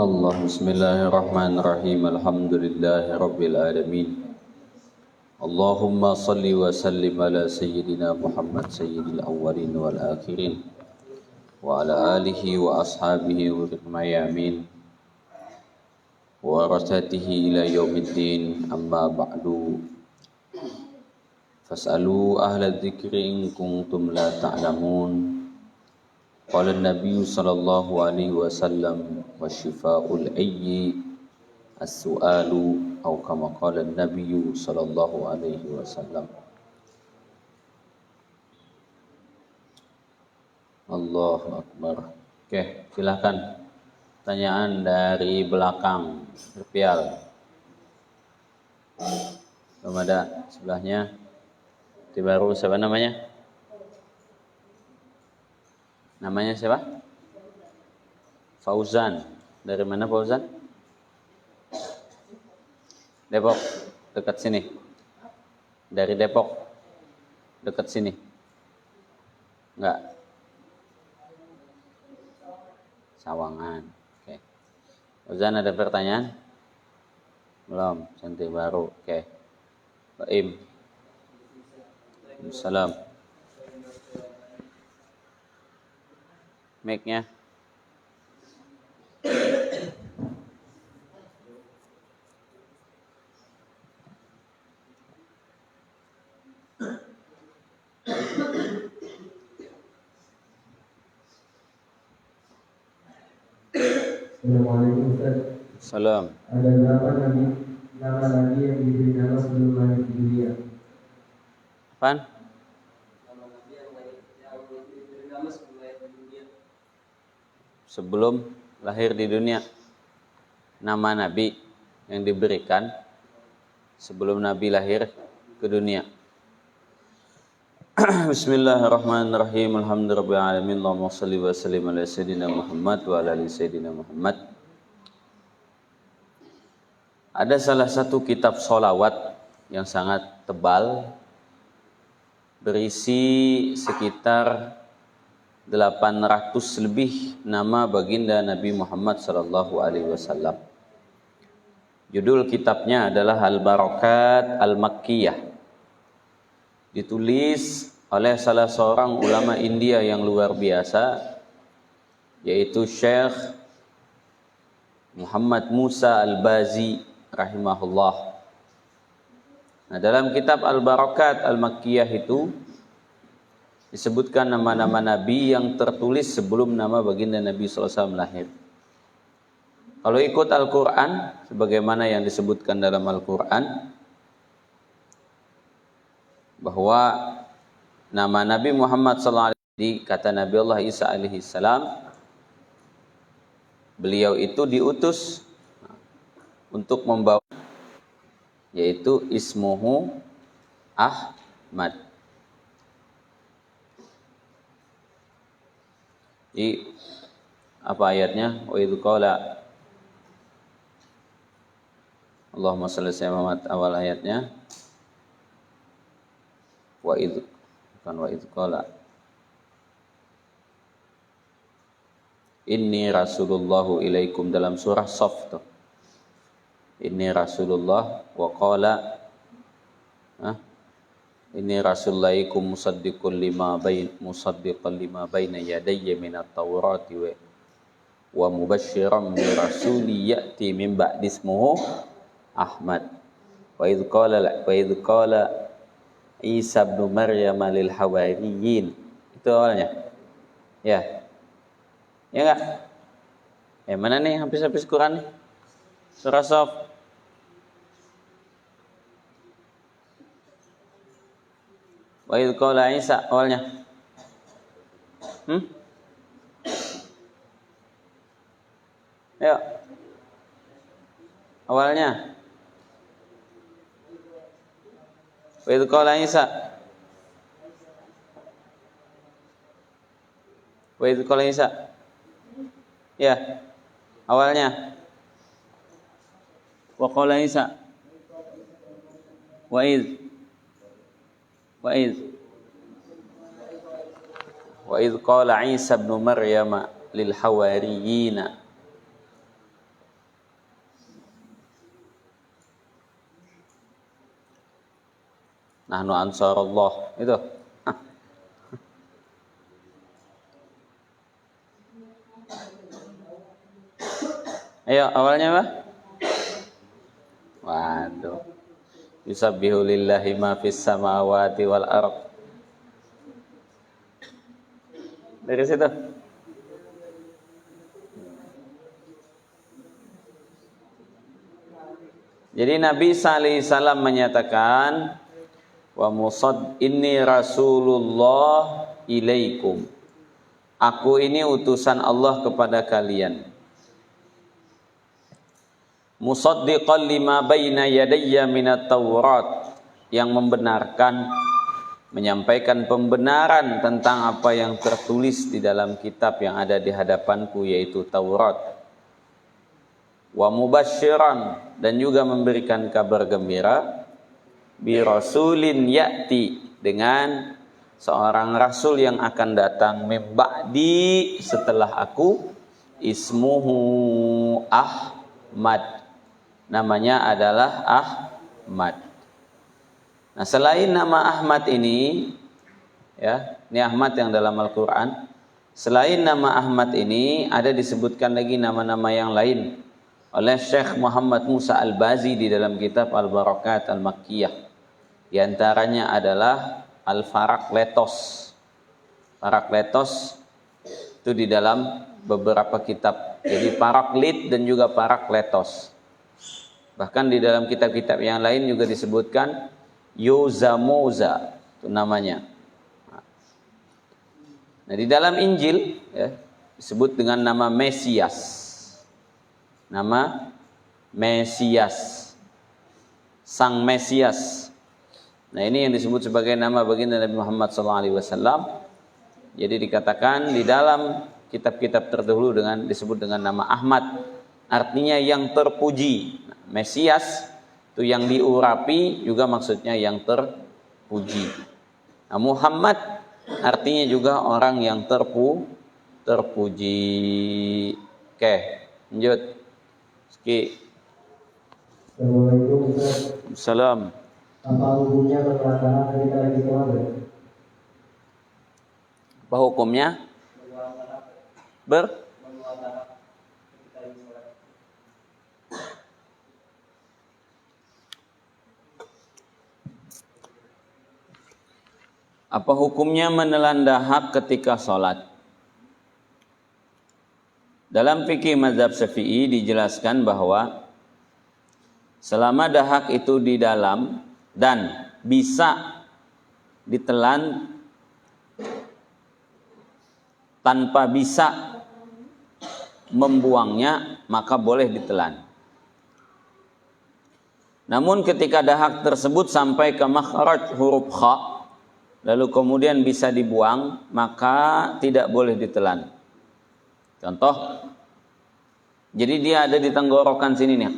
Allah bismillahirrahmanirrahim. Alhamdulillahi rabbil alamin. Allahumma salli wa sallim ala sayyidina Muhammad sayyidil awwalin wal akhirin wa ala alihi wa ashabihi wa mayamin wa rasatihi ila yaumiddin, amma ba'du. Fas'alu ahla dzikri in kuntum la ta'lamun. Qala an-nabiy sallallahu alaihi wasallam wa shifa'ul ayyi as-su'alu, atau kama qala an-nabiy sallallahu alaihi wasallam. Allahu akbar. Oke, silakan. Pertanyaan dari belakang. Rupial. Belum ada sebelahnya. Baru siapa namanya? Namanya siapa? Fauzan. Dari mana Fauzan? Depok. Dekat sini. Dari Depok. Dekat sini. Enggak. Sawangan. Oke. Fauzan, ada pertanyaan? Belum. Cantik baru. Oke. Baim. Salam. Mic-nya. Assalamualaikum Ustaz. Salam. Ada berapa nama lagi yang diberi nama sebelum lahir di dunia? Apaan? Nama Nabi yang diberi nama sebelum lahir di dunia. Sebelum lahir di dunia. Nama Nabi yang diberikan sebelum Nabi lahir ke dunia. Bismillahirrahmanirrahim. Alhamdulillahirabbil alamin. Allahumma shalli wa sallim ala sayyidina Muhammad wa ala ali sayyidina Muhammad. Ada salah satu kitab sholawat yang sangat tebal, berisi sekitar 800 lebih nama baginda Nabi Muhammad sallallahu alaihi wasallam. Judul kitabnya adalah Al-Barakat Al-Makkiyah. Ditulis oleh salah seorang ulama India yang luar biasa, yaitu Syekh Muhammad Musa Al-Bazi rahimahullah. Nah, dalam kitab Al-Barakat Al-Makkiyah itu disebutkan nama-nama Nabi yang tertulis sebelum nama baginda Nabi SAW lahir. Kalau ikut Al-Quran, sebagaimana yang disebutkan dalam Al-Quran, bahwa nama Nabi Muhammad SAW, kata Nabi Allah Isa alaihi salam, beliau itu diutus untuk membawa, yaitu ismuhu Ahmad. Di apa ayatnya? Wa idz qala Allahumma shalli ala Muhammad, awal ayatnya. Wa idz qala inni rasulullahu ilaikum, dalam surah Shaf tuh. Inni rasulullah wa qala inni rasulullaikum musaddiqan lima baina yadayya minat taurati wa mubasysyiran bi rasuli ya'ti min ba'di ismuhu Ahmad. Wa idz qala Isa bin Maryam lil hawariyin. Itu awalnya. Ya. Ya enggak? Mana nih habis-habis Quran nih? Surah Shaf. Wa idz qala Isa, awalnya. Ya. Awalnya. Wa idz qala Isa. Wa idz qala Isa. Ya. Awalnya. Wa qala Isa. Wa idz qala Isa ibn Maryam lil hawariyina Nahnu ansarullah itu. Ayo awalnya apa? Waduh. Yusabbihu lillahi ma fis samawati wal ardh. Dari situ. Jadi Nabi sallallahu alaihi wasallam menyatakan wa inni rasulullah ilaikum. Aku ini utusan Allah kepada kalian. Musaddiqan lima baina yadayya minat Taurat, yang membenarkan, menyampaikan pembenaran tentang apa yang tertulis di dalam kitab yang ada di hadapanku, yaitu Taurat. Wa mubasysyiran, dan juga memberikan kabar gembira, bi rasulin ya'ti, dengan seorang rasul yang akan datang min ba'di, setelah aku, ismuhu Ahmad, namanya adalah Ahmad. Nah, selain nama Ahmad ini, ya, ini Ahmad yang dalam Al-Quran. Selain nama Ahmad ini, ada disebutkan lagi nama-nama yang lain oleh Syekh Muhammad Musa Al-Bazi di dalam kitab Al-Barakat Al-Makkiyah. Di antaranya adalah Al-Farakletos. Farakletos itu di dalam beberapa kitab. Jadi Paraklit dan juga Parakletos. Bahkan di dalam kitab-kitab yang lain juga disebutkan Yozamoza, itu namanya. Nah, di dalam Injil, ya, disebut dengan nama Mesias. Nama Mesias, Sang Mesias. Nah, ini yang disebut sebagai nama baginda Nabi Muhammad SAW. Jadi dikatakan di dalam kitab-kitab terdahulu disebut dengan nama Ahmad, artinya yang terpuji. Mesias itu yang diurapi, juga maksudnya yang terpuji. Nah, Muhammad artinya juga orang yang terpuji. Oke, lanjut. Ski. Assalamualaikum. Salam. Apa hukumnya berkelakar ketika lagi sholat? Apa hukumnya? Apa hukumnya menelan dahak ketika sholat? Dalam fikih mazhab Syafi'i dijelaskan bahwa selama dahak itu di dalam dan bisa ditelan tanpa bisa membuangnya, maka boleh ditelan. Namun ketika dahak tersebut sampai ke makhraj huruf kha, lalu kemudian bisa dibuang, maka tidak boleh ditelan. Contoh, jadi dia ada di tenggorokan sini nih,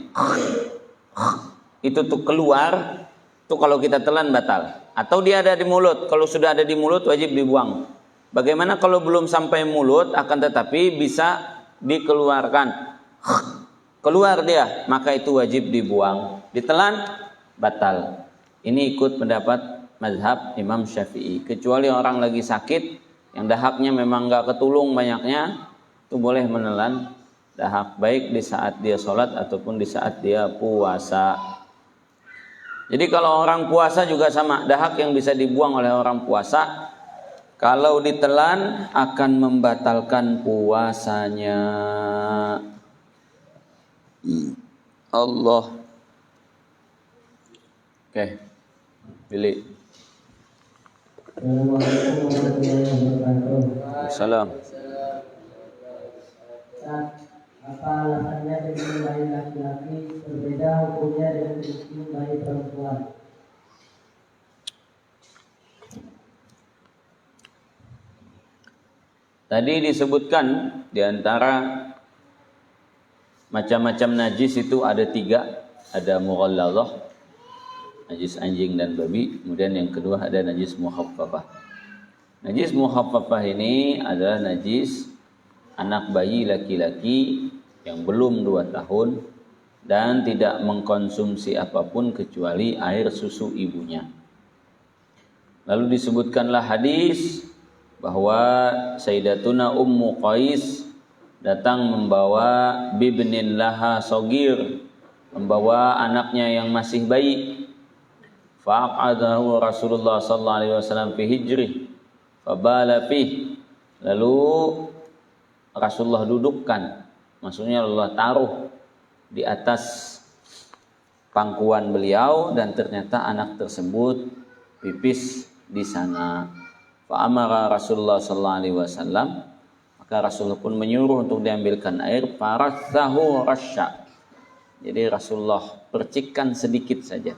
itu tuh keluar, tuh kalau kita telan batal. Atau dia ada di mulut, kalau sudah ada di mulut wajib dibuang. Bagaimana kalau belum sampai mulut, akan tetapi bisa dikeluarkan, keluar dia, maka itu wajib dibuang. Ditelan, batal. Ini ikut pendapat mazhab Imam Syafi'i. Kecuali orang lagi sakit, yang dahaknya memang gak ketulung banyaknya, itu boleh menelan dahak, baik di saat dia sholat ataupun di saat dia puasa. Jadi kalau orang puasa juga sama, dahak yang bisa dibuang oleh orang puasa, kalau ditelan akan membatalkan puasanya. Allah. Oke, pilih. Assalamualaikum warahmatullahi wabarakatuh. Salam. Apa alasannya daging bayi laki-laki berbeda hukumnya dengan daging bayi perempuan? Tadi disebutkan di antara macam-macam najis itu ada 3, ada mughalladhah, najis anjing dan babi, kemudian yang kedua ada najis mukhaffafah. Najis mukhaffafah ini adalah najis anak bayi laki-laki yang belum 2 tahun dan tidak mengkonsumsi apapun kecuali air susu ibunya. Lalu disebutkanlah hadis bahwa Sayyidatuna Ummu Qais datang membawa bibnin laha sogir, membawa anaknya yang masih bayi. Fa'aqadahu Rasulullah sallallahu alaihi wasallam fi hijrih fabala fih. Lalu Rasulullah dudukkan, maksudnya Allah taruh di atas pangkuan beliau, dan ternyata anak tersebut pipis di sana. Fa amara Rasulullah sallallahu alaihi wasallam, maka Rasulullah pun menyuruh untuk diambilkan air. Farathahu rasya, jadi Rasulullah percikkan sedikit saja.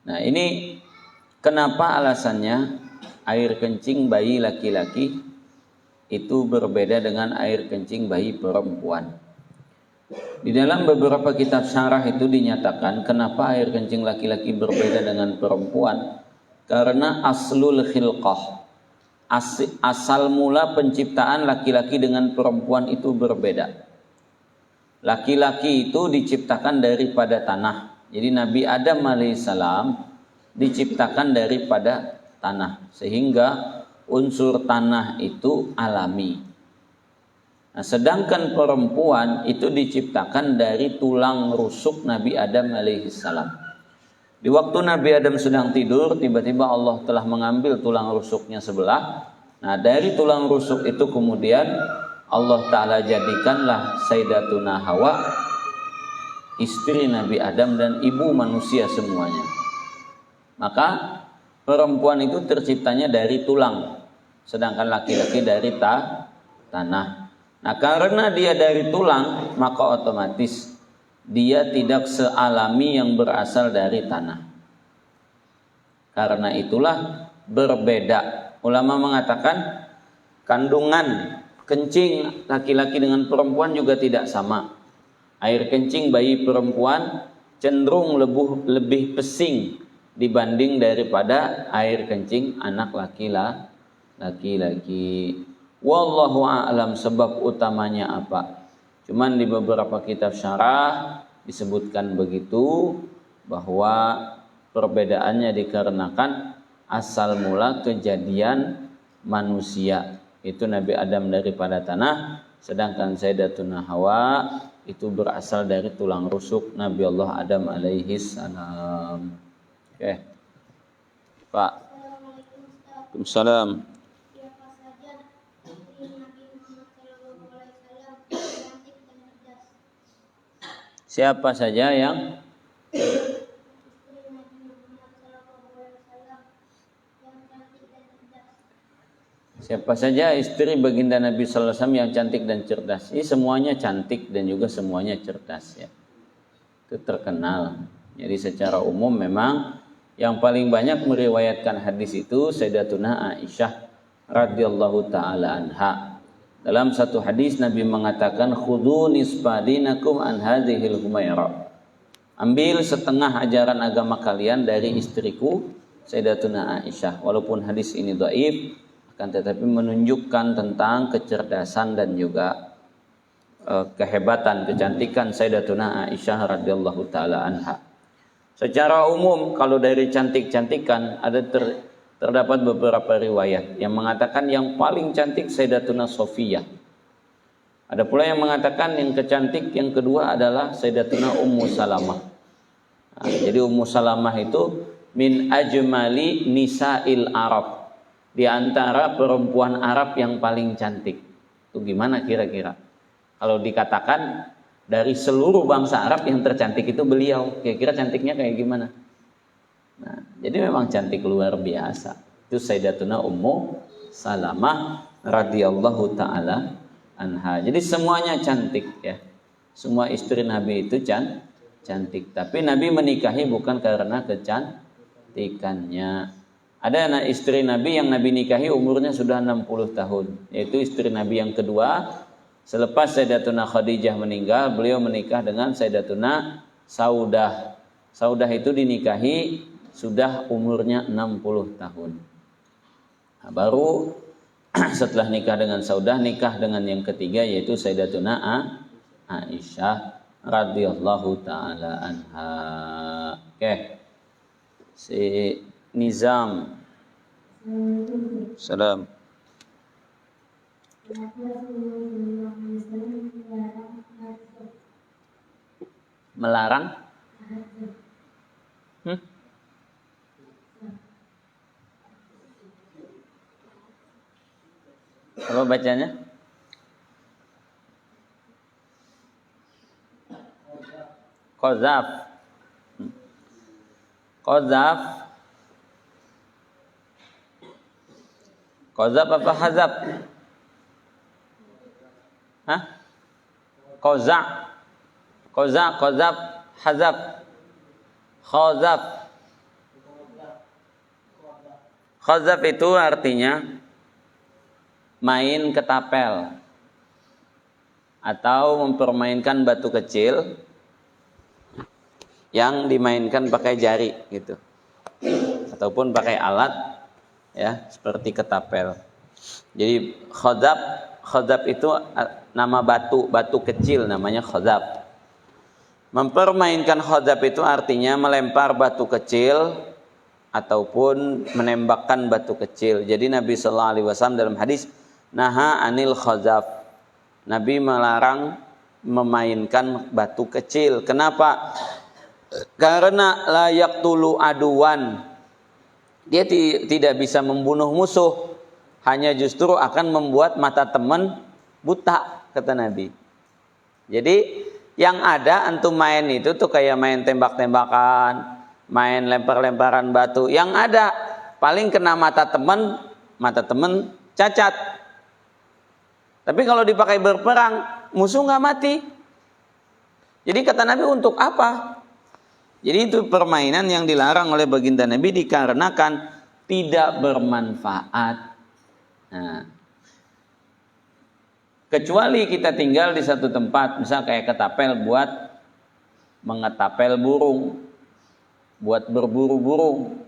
Nah, ini kenapa alasannya air kencing bayi laki-laki itu berbeda dengan air kencing bayi perempuan. Di dalam beberapa kitab syarah itu dinyatakan kenapa air kencing laki-laki berbeda dengan perempuan, karena aslul khilqah, asal mula penciptaan laki-laki dengan perempuan itu berbeda. Laki-laki itu diciptakan daripada tanah. Jadi Nabi Adam alaihissalam diciptakan daripada tanah, sehingga unsur tanah itu alami. Nah, sedangkan perempuan itu diciptakan dari tulang rusuk Nabi Adam alaihissalam. Di waktu Nabi Adam sedang tidur, tiba-tiba Allah telah mengambil tulang rusuknya sebelah. Nah, dari tulang rusuk itu kemudian Allah Ta'ala jadikanlah Sayyidatuna Hawa istri Nabi Adam dan ibu manusia semuanya. Maka perempuan itu terciptanya dari tulang, sedangkan laki-laki dari tanah. Nah, karena dia dari tulang, maka otomatis dia tidak sealami yang berasal dari tanah. Karena itulah berbeda. Ulama mengatakan kandungan kencing laki-laki dengan perempuan juga tidak sama. Air kencing bayi perempuan cenderung lebih pesing dibanding daripada air kencing anak laki-laki. Wallahu a'lam, sebab utamanya apa? Cuman di beberapa kitab syarah disebutkan begitu, bahwa perbedaannya dikarenakan asal mula kejadian manusia. Itu Nabi Adam daripada tanah, sedangkan Sayyidatuna Hawa itu berasal dari tulang rusuk Nabi Allah Adam alaihi salam. Oke. Pak. Waalaikumsalam. Siapa saja yang istri baginda Nabi sallallahu alaihi wasallam yang cantik dan cerdas? Ini semuanya cantik dan juga semuanya cerdas ya. Itu terkenal. Jadi secara umum memang yang paling banyak meriwayatkan hadis itu Sayyidatuna Aisyah radhiyallahu taala anha. Dalam satu hadis Nabi mengatakan, khudhu nisfa dinakum an hadhil humaira. Ambil setengah ajaran agama kalian dari istriku Sayyidatuna Aisyah. Walaupun hadis ini dhaif, akan tetapi menunjukkan tentang kecerdasan dan juga kehebatan, kecantikan Sayyidatuna Aisyah radhiyallahu taala anha. Secara umum kalau dari cantik-cantikan terdapat beberapa riwayat yang mengatakan yang paling cantik Sayyidatuna Sofiyah. Ada pula yang mengatakan yang kecantik yang kedua adalah Sayyidatuna Ummu Salamah. Nah, jadi Ummu Salamah itu min ajmali nisa'il Arab, di antara perempuan Arab yang paling cantik. Itu gimana kira-kira? Kalau dikatakan dari seluruh bangsa Arab yang tercantik itu beliau, kira-kira cantiknya kayak gimana? Nah, jadi memang cantik luar biasa. Itu Sayyidatuna Ummu Salamah radhiyallahu taala anha. Jadi semuanya cantik ya. Semua istri Nabi itu cantik. Tapi Nabi menikahi bukan karena kecantikannya. Ada anak istri Nabi yang Nabi nikahi umurnya sudah 60 tahun, yaitu istri Nabi yang kedua. Selepas Sayyidatuna Khadijah meninggal, beliau menikah dengan Sayyidatuna Saudah. Saudah itu dinikahi sudah umurnya 60 tahun. Nah, baru setelah nikah dengan Saudah, nikah dengan yang ketiga yaitu Sayyidatuna Aisyah radhiyallahu taala anha. Oke. Si Nizam. Salam. Melarang? Apa bacanya? Qazaf. Qazaf. Qazaf apa hazab? Hah? Qazaf. Qazaf, qazaf, hazab. Khazaf. Khazaf itu artinya main ketapel atau mempermainkan batu kecil yang dimainkan pakai jari gitu, ataupun pakai alat ya seperti ketapel. Jadi khazab itu nama batu kecil, namanya khazab. Mempermainkan khazab itu artinya melempar batu kecil ataupun menembakkan batu kecil. Jadi Nabi sallallahu alaihi wasallam dalam hadis naha anil khazab, Nabi melarang memainkan batu kecil. Kenapa? Karena layak tulu aduan, dia tidak bisa membunuh musuh, hanya justru akan membuat mata teman buta, kata Nabi. Jadi yang ada antum main itu tuh kayak main tembak-tembakan, main lempar-lemparan batu. Yang ada paling kena mata teman cacat. Tapi kalau dipakai berperang, musuh nggak mati. Jadi kata Nabi, untuk apa? Jadi itu permainan yang dilarang oleh baginda Nabi dikarenakan tidak bermanfaat. Nah, kecuali kita tinggal di satu tempat, misal kayak ketapel buat mengetapel burung, buat berburu burung,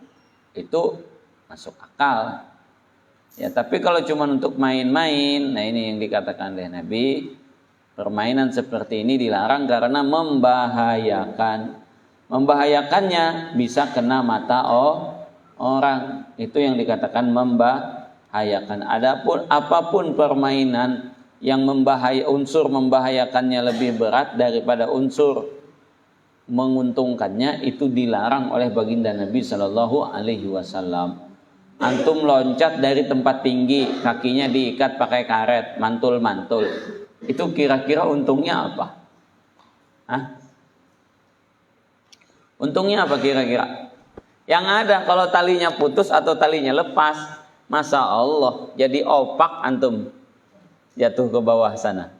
itu masuk akal. Ya, tapi kalau cuma untuk main-main, nah ini yang dikatakan oleh Nabi, permainan seperti ini dilarang karena membahayakan. Membahayakannya bisa kena mata orang. Itu yang dikatakan membahayakan. Adapun apapun permainan yang unsur membahayakannya lebih berat daripada unsur menguntungkannya, itu dilarang oleh baginda Nabi Shallallahu Alaihi Wasallam. Antum loncat dari tempat tinggi, kakinya diikat pakai karet, mantul-mantul, itu kira-kira untungnya apa? Hah? Untungnya apa kira-kira? Yang ada kalau talinya putus atau talinya lepas, Masya Allah, jadi opak antum jatuh ke bawah sana.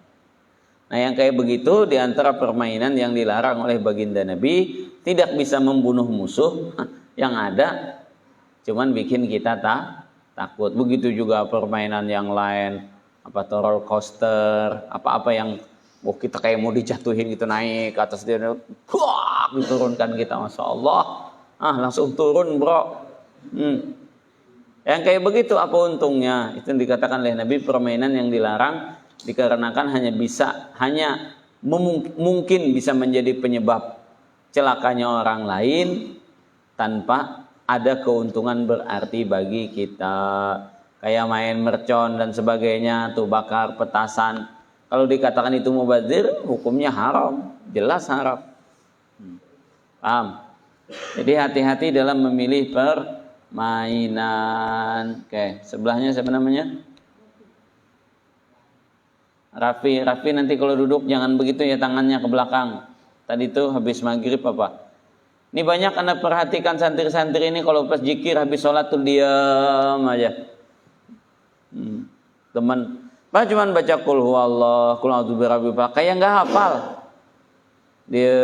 Nah yang kayak begitu diantara permainan yang dilarang oleh baginda Nabi, tidak bisa membunuh musuh, yang ada cuman bikin kita takut. Begitu juga permainan yang lain, apa roller coaster, apa-apa yang kita kayak mau dijatuhin gitu, naik ke atas dia, diturunkan kita, Masya Allah, langsung turun bro. Yang kayak begitu apa untungnya? Itu dikatakan oleh Nabi permainan yang dilarang dikarenakan hanya mungkin bisa menjadi penyebab celakanya orang lain tanpa ada keuntungan berarti bagi kita. Kayak main mercon dan sebagainya, tuh bakar petasan. Kalau dikatakan itu mubadzir, hukumnya haram, jelas haram. Paham? Jadi hati-hati dalam memilih permainan. Oke, sebelahnya siapa namanya? Raffi nanti kalau duduk jangan begitu ya, tangannya ke belakang. Tadi tuh habis maghrib apa? Ini banyak Anda perhatikan santri-santri ini kalau pas zikir habis sholat tuh diam aja. Teman, Pak cuman baca qul huwallah, qul a'udzu birabbil falaq, kayak enggak hafal. Dia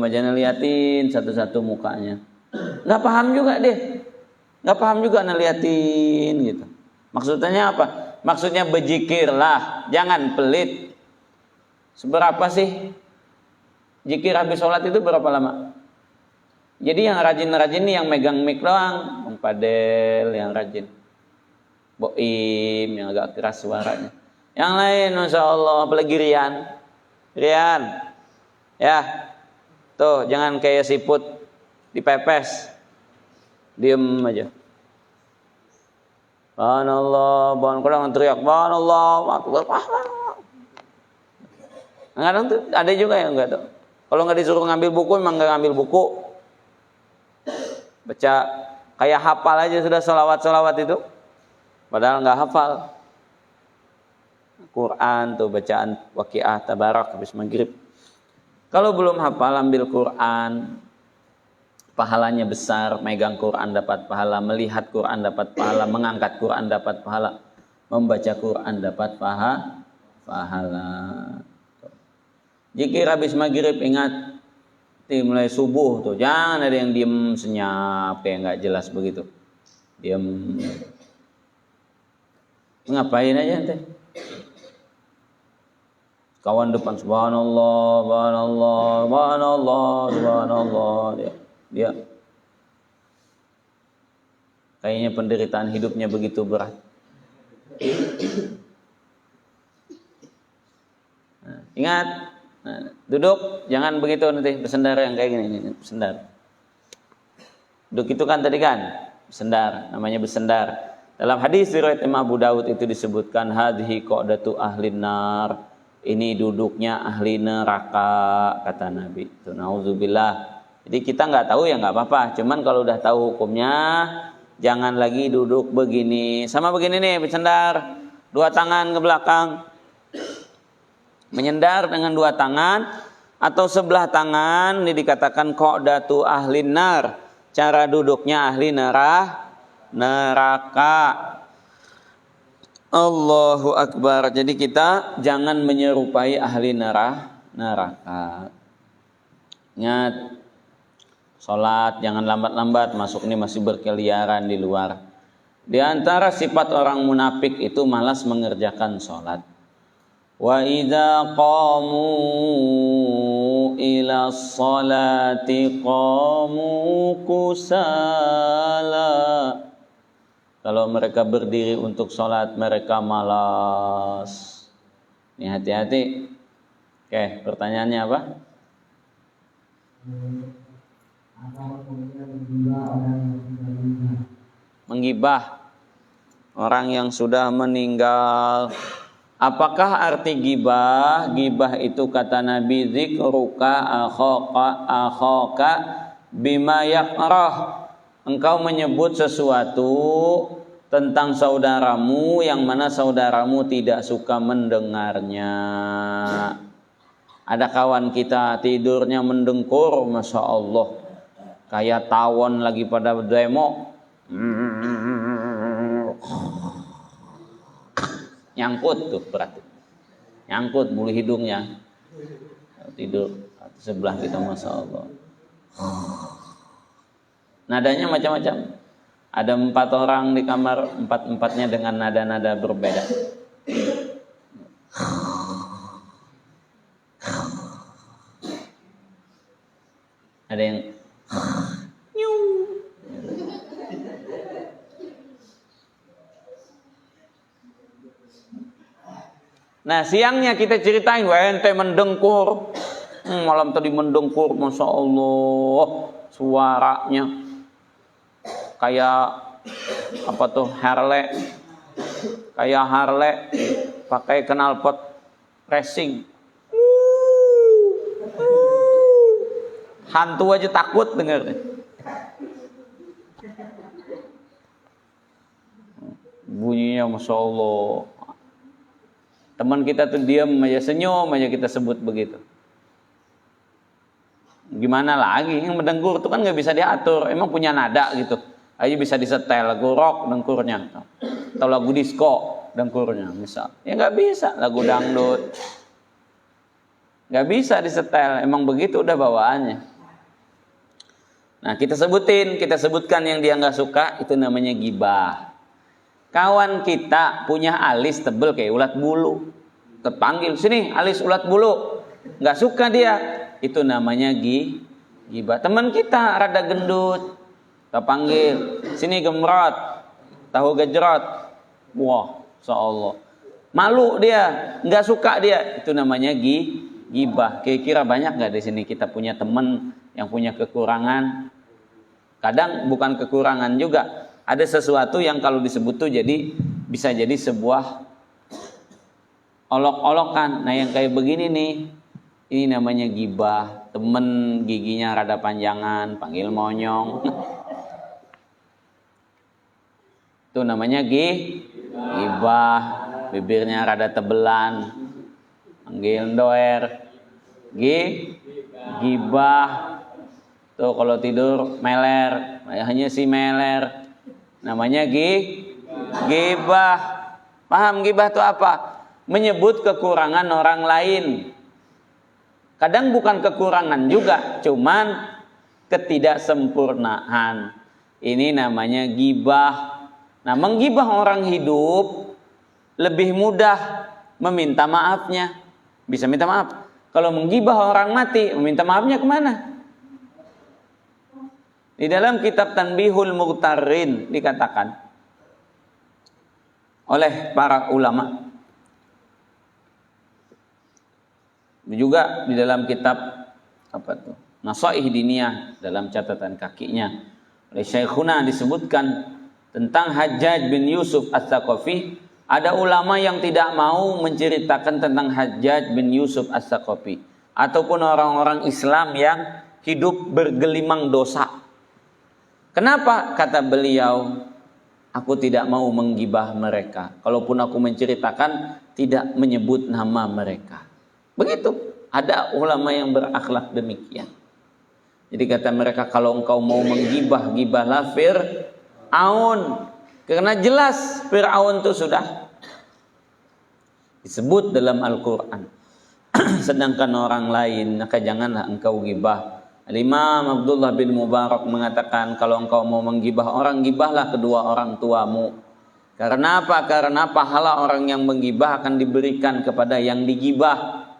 aja ngeliatin satu-satu mukanya. Enggak paham juga deh. Enggak paham juga ngeliatin gitu. Maksudnya apa? Maksudnya berzikirlah, jangan pelit. Seberapa sih zikir habis sholat itu berapa lama? Jadi yang rajin-rajin nih yang megang mic doang, Bang Padel yang rajin. Boim yang agak keras suaranya. Yang lain Masya Allah, apalagi Rian. Ya, tuh jangan kayak siput dipepes. Diam aja. Subhanallah, kadang teriak, Subhanallah, Akbar. Kadang tuh ada juga yang enggak tuh. Kalau nggak disuruh ngambil buku, emang nggak ngambil buku. Baca kayak hafal aja sudah sholawat itu. Padahal nggak hafal. Quran tuh bacaan Waqiah Tabarak habis maghrib. Kalau belum hafal ambil Quran, pahalanya besar. Megang Quran dapat pahala, melihat Quran dapat pahala, mengangkat Quran dapat pahala, membaca Quran dapat pahala. Jika habis maghrib ingat mulai subuh tuh jangan ada yang diem senyap kayak nggak jelas begitu. Diem. Ngapain aja ente? Kawan depan subhanallah, subhanallah, subhanallah, subhanallah dia kayaknya penderitaan hidupnya begitu berat. Nah, ingat, duduk jangan begitu nanti bersendar yang kayak gini bersendar. Duduk itu kan tadi kan bersendar, namanya bersendar. Dalam hadis riwayat Imam Abu Daud itu disebutkan hadhihi qa'datu ahlin nar. Ini duduknya ahli neraka kata Nabi. Itu nauzubillah. Jadi kita nggak tahu ya nggak apa-apa. Cuman kalau udah tahu hukumnya jangan lagi duduk begini. Sama begini nih bersendar, dua tangan ke belakang. Menyendar dengan dua tangan atau sebelah tangan ini dikatakan qa'datu ahlin nar. Cara duduknya ahli neraka. Allahu Akbar. Jadi kita jangan menyerupai ahli neraka. Ingat, sholat jangan lambat-lambat, masuk ini masih berkeliaran di luar. Di antara sifat orang munafik itu malas mengerjakan sholat. Wa idza qamu ila sholati qamu kusala. Kalau mereka berdiri untuk sholat mereka malas. Ini hati-hati. Oke, pertanyaannya apa? Menggibah orang yang sudah meninggal. Apakah arti gibah? Gibah itu kata Nabi zikruka akhaka bima yakrah. Engkau menyebut sesuatu tentang saudaramu yang mana saudaramu tidak suka mendengarnya. Ada kawan kita tidurnya mendengkur, Masya Allah. Kayak tawon lagi pada demo. Nyangkut tuh berarti. Nyangkut bulu hidungnya. Tidur sebelah kita, Masya Allah. Nadanya macam-macam. Ada 4 orang di kamar, 4-4-nya dengan nada-nada berbeda. Ada yang Nah siangnya kita ceritain, ente mendengkur. Malam tadi mendengkur, Masya Allah. Suaranya kayak apa tuh Harley, kayak Harley pakai knalpot racing. Hantu aja takut denger. Bunyinya Masya Allah. Teman kita tuh diam aja, senyum aja kita sebut begitu. Gimana lagi yang mendengkur itu kan nggak bisa diatur. Emang punya nada gitu. Aja bisa disetel lagu rock dengkurnya atau lagu disco dengkurnya misal. Ya nggak bisa lagu dangdut. Nggak bisa disetel. Emang begitu udah bawaannya. Nah kita sebutkan yang dia nggak suka itu namanya gibah. Kawan kita punya alis tebel kayak ulat bulu. Terpanggil sini alis ulat bulu. Nggak suka dia. Itu namanya gibah. Teman kita rada gendut. Kita panggil, sini gemrot, tahu gejrot. Wah, insyaallah. Malu dia, nggak suka dia. Itu namanya gibah. Kira-kira banyak nggak di sini kita punya teman yang punya kekurangan? Kadang bukan kekurangan juga. Ada sesuatu yang kalau disebut tuh jadi bisa jadi sebuah olok-olokan. Nah yang kayak begini nih, ini namanya gibah. Temen giginya rada panjangan, panggil monyong. Itu namanya gibah. Bibirnya rada tebelan, panggil doer. Gibah. Tuh kalau tidur meler, hanya si meler. Namanya gibah. Paham gibah itu apa? Menyebut kekurangan orang lain. Kadang bukan kekurangan juga, cuman ketidaksempurnaan. Ini namanya gibah. Nah, menggibah orang hidup lebih mudah meminta maafnya. Bisa minta maaf. Kalau menggibah orang mati, meminta maafnya kemana? Di dalam kitab Tanbihul Mughtarrin dikatakan oleh para ulama. Juga di dalam kitab apa tuh? Nasaih Diniyah dalam catatan kakinya oleh Syekhuna disebutkan tentang Hajjaj bin Yusuf As-Saqafi. Ada ulama yang tidak mau menceritakan tentang Hajjaj bin Yusuf As-Saqafi ataupun orang-orang Islam yang hidup bergelimang dosa. Kenapa? Kata beliau, aku tidak mau menggibah mereka. Kalaupun aku menceritakan, tidak menyebut nama mereka. Begitu. Ada ulama yang berakhlak demikian. Jadi kata mereka, kalau engkau mau menggibah, gibahlah Fir'aun. Karena jelas Fir'aun itu sudah disebut dalam Al-Quran. Sedangkan orang lain, maka janganlah engkau gibah. Imam Abdullah bin Mubarak mengatakan, kalau engkau mau menggibah orang, gibahlah kedua orang tuamu. Karena apa? Karena pahala orang yang menggibah akan diberikan kepada yang digibah.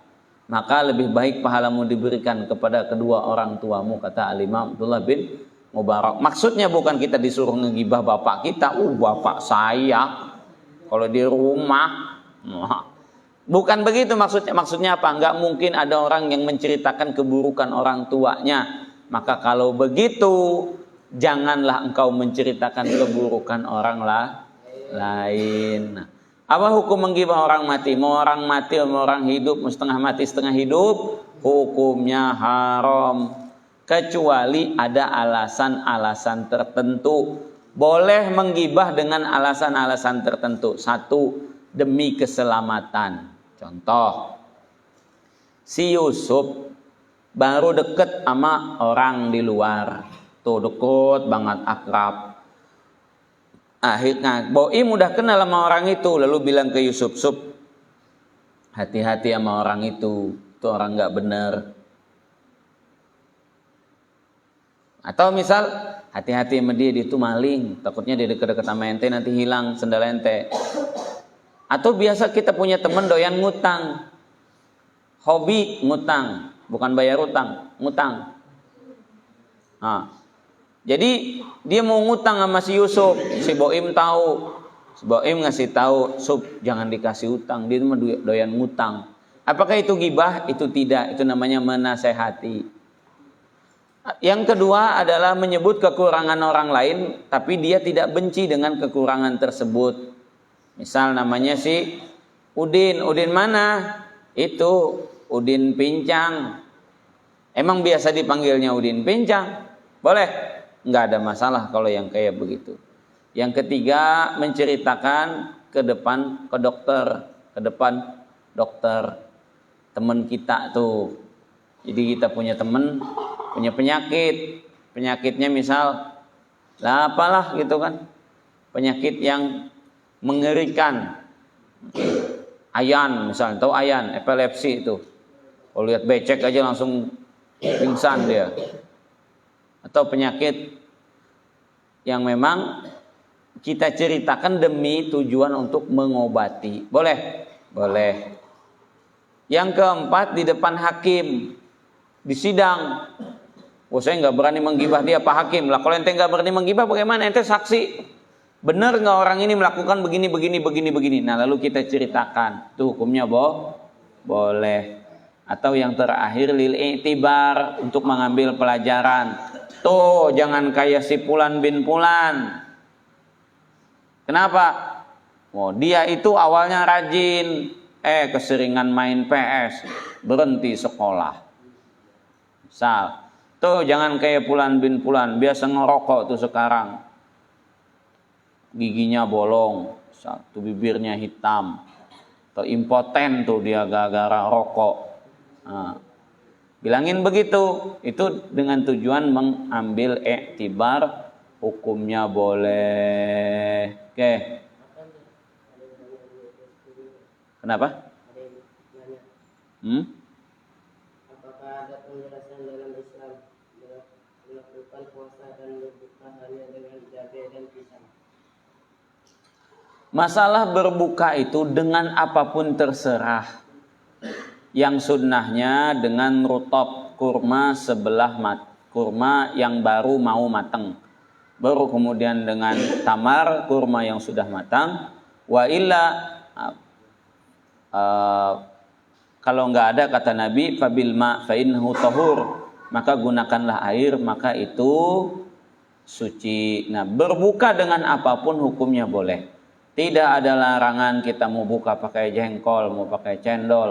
Maka lebih baik pahalamu diberikan kepada kedua orang tuamu, kata Imam Abdullah bin Mubarak. Maksudnya bukan kita disuruh ngegibah bapak kita. Bapak saya kalau di rumah. Bukan begitu maksudnya. Maksudnya apa? Enggak mungkin ada orang yang menceritakan keburukan orang tuanya. Maka kalau begitu, janganlah engkau menceritakan keburukan orang lain. Apa hukum menggibah orang mati? Mau orang mati, mau orang hidup, mau setengah mati, setengah hidup, hukumnya haram. Kecuali ada alasan-alasan tertentu. Boleh menggibah dengan alasan-alasan tertentu. Satu, demi keselamatan. Contoh, si Yusuf baru deket sama orang di luar. Tuh deket banget, akrab. Akhirnya Boim udah kenal sama orang itu, lalu bilang ke Yusuf, hati-hati sama orang itu orang nggak bener. Atau misal hati-hati sama dia itu maling, takutnya dia deket-deket sama ente nanti hilang sendal ente. Atau biasa kita punya temen doyan ngutang, hobi ngutang, bukan bayar utang, ngutang. Nah, jadi dia mau ngutang sama si Yusuf, si Boim tahu, si Boim ngasih tahu, jangan dikasih utang, dia cuma doyan ngutang. Apakah itu gibah? Itu tidak, itu namanya menasehati. Yang kedua adalah menyebut kekurangan orang lain, tapi dia tidak benci dengan kekurangan tersebut. Misal namanya si Udin, Udin mana? Itu Udin Pincang. Emang biasa dipanggilnya Udin Pincang? Boleh? Enggak ada masalah kalau yang kayak begitu. Yang ketiga, menceritakan ke depan dokter teman kita tuh. Jadi kita punya teman punya penyakitnya misal apalah gitu kan, penyakit yang mengerikan, ayan misalnya, tahu ayan, epilepsi itu, kalau lihat becek aja langsung pingsan dia. Atau penyakit yang memang kita ceritakan demi tujuan untuk mengobati. Boleh? Boleh. Yang keempat, di depan hakim, di sidang. Saya nggak berani menggibah dia, Pak Hakim. Lah kalau ente nggak berani menggibah, bagaimana? Ente saksi. Benar nggak orang ini melakukan begini. Nah lalu kita ceritakan. Itu hukumnya boleh. Atau yang terakhir, lil i'tibar, untuk mengambil pelajaran. Tuh, jangan kayak si Fulan bin Fulan. Kenapa? Oh, dia itu awalnya rajin, keseringan main PS, berhenti sekolah. Misal, tuh jangan kayak Fulan bin Fulan, biasa ngerokok tuh sekarang. Giginya bolong, satu bibirnya hitam. Atau impoten tuh dia gara-gara rokok. Nah, bilangin begitu, itu dengan tujuan mengambil iktibar hukumnya boleh. Oke. Kenapa? Apakah ada penjelasan dalam Islam melakukan puasa dan berbuka hanya dengan cabai dan pisang? Masalah berbuka itu dengan apapun terserah. Yang sunnahnya dengan rutop, kurma sebelah kurma yang baru mau matang. Baru kemudian dengan tamar, kurma yang sudah matang. Wa illa kalau nggak ada kata Nabi fabil ma fa innahu tahur, maka gunakanlah air, maka itu suci. Nah, berbuka dengan apapun hukumnya boleh. Tidak ada larangan kita mau buka pakai jengkol, mau pakai cendol,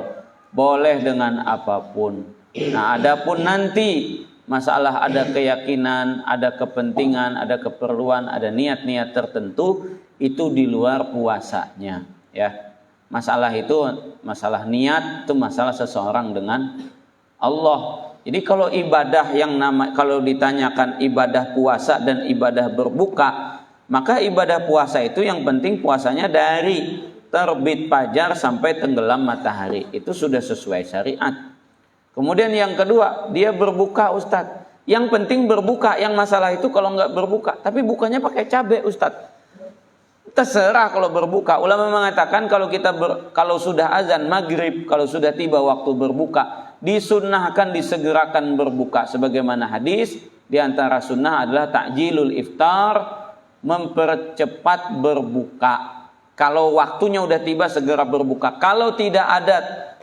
boleh dengan apapun. Nah, adapun nanti masalah ada keyakinan, ada kepentingan, ada keperluan, ada niat-niat tertentu, itu di luar puasanya, ya. Masalah itu, masalah niat itu masalah seseorang dengan Allah. Jadi kalau ibadah kalau ditanyakan ibadah puasa dan ibadah berbuka, maka ibadah puasa itu yang penting puasanya dari terbit fajar sampai tenggelam matahari. Itu sudah sesuai syariat. Kemudian yang kedua, dia berbuka Ustadz. Yang penting berbuka, yang masalah itu kalau nggak berbuka. Tapi bukanya pakai cabai Ustadz. Terserah kalau berbuka. Ulama mengatakan kalau sudah azan maghrib, kalau sudah tiba waktu berbuka, disunnahkan disegerakan berbuka. Sebagaimana hadis, di antara sunnah adalah ta'jilul iftar, mempercepat berbuka. Kalau waktunya udah tiba segera berbuka. Kalau tidak ada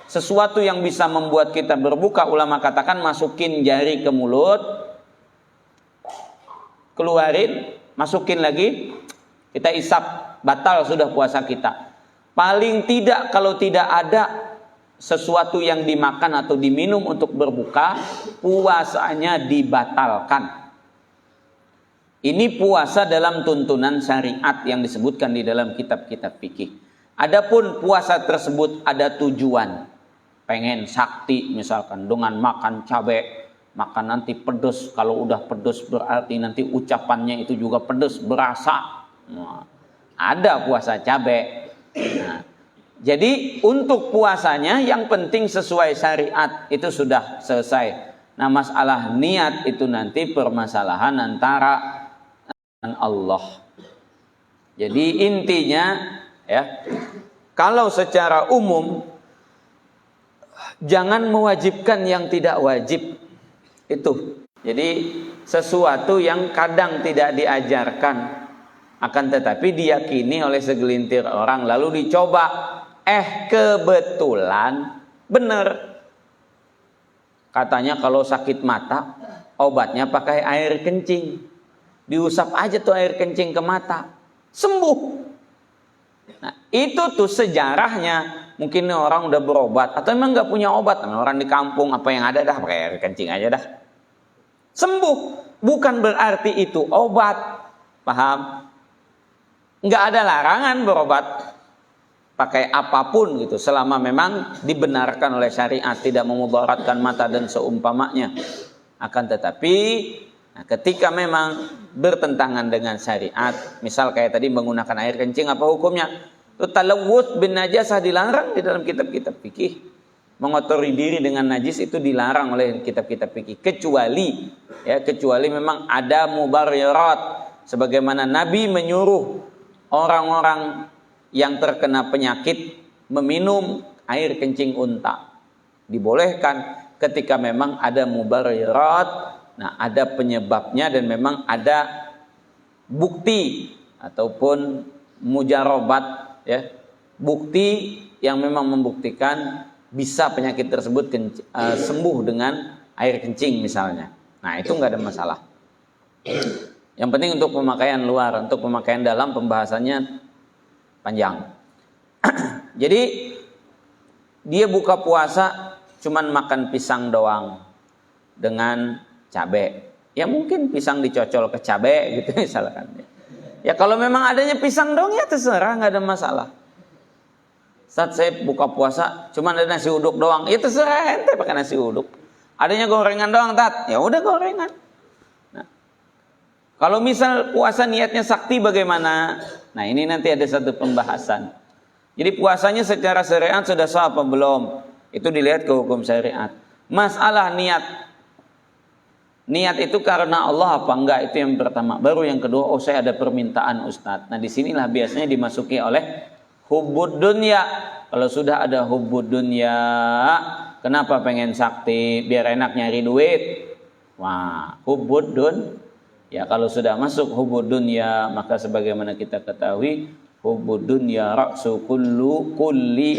sesuatu yang bisa membuat kita berbuka, ulama katakan masukin jari ke mulut, keluarin, masukin lagi, kita isap, batal sudah puasa kita. Paling tidak kalau tidak ada sesuatu yang dimakan atau diminum untuk berbuka, puasanya dibatalkan. Ini puasa dalam tuntunan syariat yang disebutkan di dalam kitab-kitab fikih. Adapun puasa tersebut ada tujuan, pengen sakti misalkan dengan makan cabai, makan nanti pedes. Kalau udah pedes berarti nanti ucapannya itu juga pedes, berasa. Nah, ada puasa cabai. Nah, jadi untuk puasanya yang penting sesuai syariat itu sudah selesai. Nah, masalah niat itu nanti permasalahan antara Allah. Jadi intinya ya, kalau secara umum jangan mewajibkan yang tidak wajib. Itu. Jadi sesuatu yang kadang tidak diajarkan akan tetapi diyakini oleh segelintir orang lalu dicoba, kebetulan benar. Katanya kalau sakit mata obatnya pakai air kencing. Diusap aja tuh air kencing ke mata, sembuh. Nah, itu tuh sejarahnya. Mungkin orang udah berobat atau emang nggak punya obat. Orang di kampung apa yang ada dah pakai air kencing aja dah, sembuh. Bukan berarti itu obat, paham? Nggak ada larangan berobat pakai apapun gitu, selama memang dibenarkan oleh syariat, tidak memudaratkan mata dan seumpamanya. Akan tetapi nah, ketika memang bertentangan dengan syariat, misal kayak tadi menggunakan air kencing, apa hukumnya? Itu talawwuts bin najasah dilarang di dalam kitab-kitab fikih. Mengotori diri dengan najis itu dilarang oleh kitab-kitab fikih, kecuali memang ada mubarrirat, sebagaimana Nabi menyuruh orang-orang yang terkena penyakit meminum air kencing unta. Dibolehkan ketika memang ada mubarrirat. Nah, ada penyebabnya dan memang ada bukti ataupun mujarobat, ya, bukti yang memang membuktikan bisa penyakit tersebut sembuh dengan air kencing misalnya. Nah, itu nggak ada masalah. Yang penting untuk pemakaian luar, untuk pemakaian dalam pembahasannya panjang. Jadi dia buka puasa cuman makan pisang doang dengan cabai. Ya mungkin pisang dicocol ke cabai gitu misalkan. Ya kalau memang adanya pisang doang ya terserah, nggak ada masalah. Saat saya buka puasa cuman ada nasi uduk doang, ya terserah ente pakai nasi uduk. Adanya gorengan doang tat, ya udah gorengan. Nah, kalau misal puasa niatnya sakti bagaimana? Nah ini nanti ada satu pembahasan. Jadi puasanya secara syariat sudah sah apa belum? Itu dilihat ke hukum syariat. Masalah niat. Niat itu karena Allah apa enggak, itu yang pertama. Baru yang kedua, oh saya ada permintaan Ustadz. Nah disinilah biasanya dimasuki oleh hubbud dunya. Kalau sudah ada hubbud dunya, kenapa pengen sakti? Biar enak nyari duit. Wah, hubbud dun. Ya kalau sudah masuk hubbud dunya, maka sebagaimana kita ketahui, hubbud dunya ra'su kulli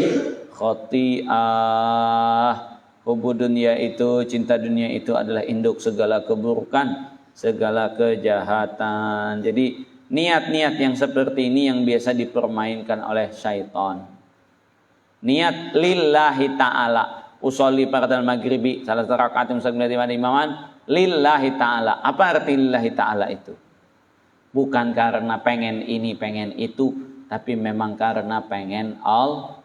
khati'ah. Hubbud dunya itu, cinta dunia itu adalah induk segala keburukan, segala kejahatan. Jadi niat-niat yang seperti ini yang biasa dipermainkan oleh syaitan. Niat lillahi ta'ala. Usolli fardal maghribi salah rakaat musallati wa imaman lillahi ta'ala. Apa arti lillahi ta'ala itu? Bukan karena pengen ini, pengen itu, tapi memang karena pengen Allah.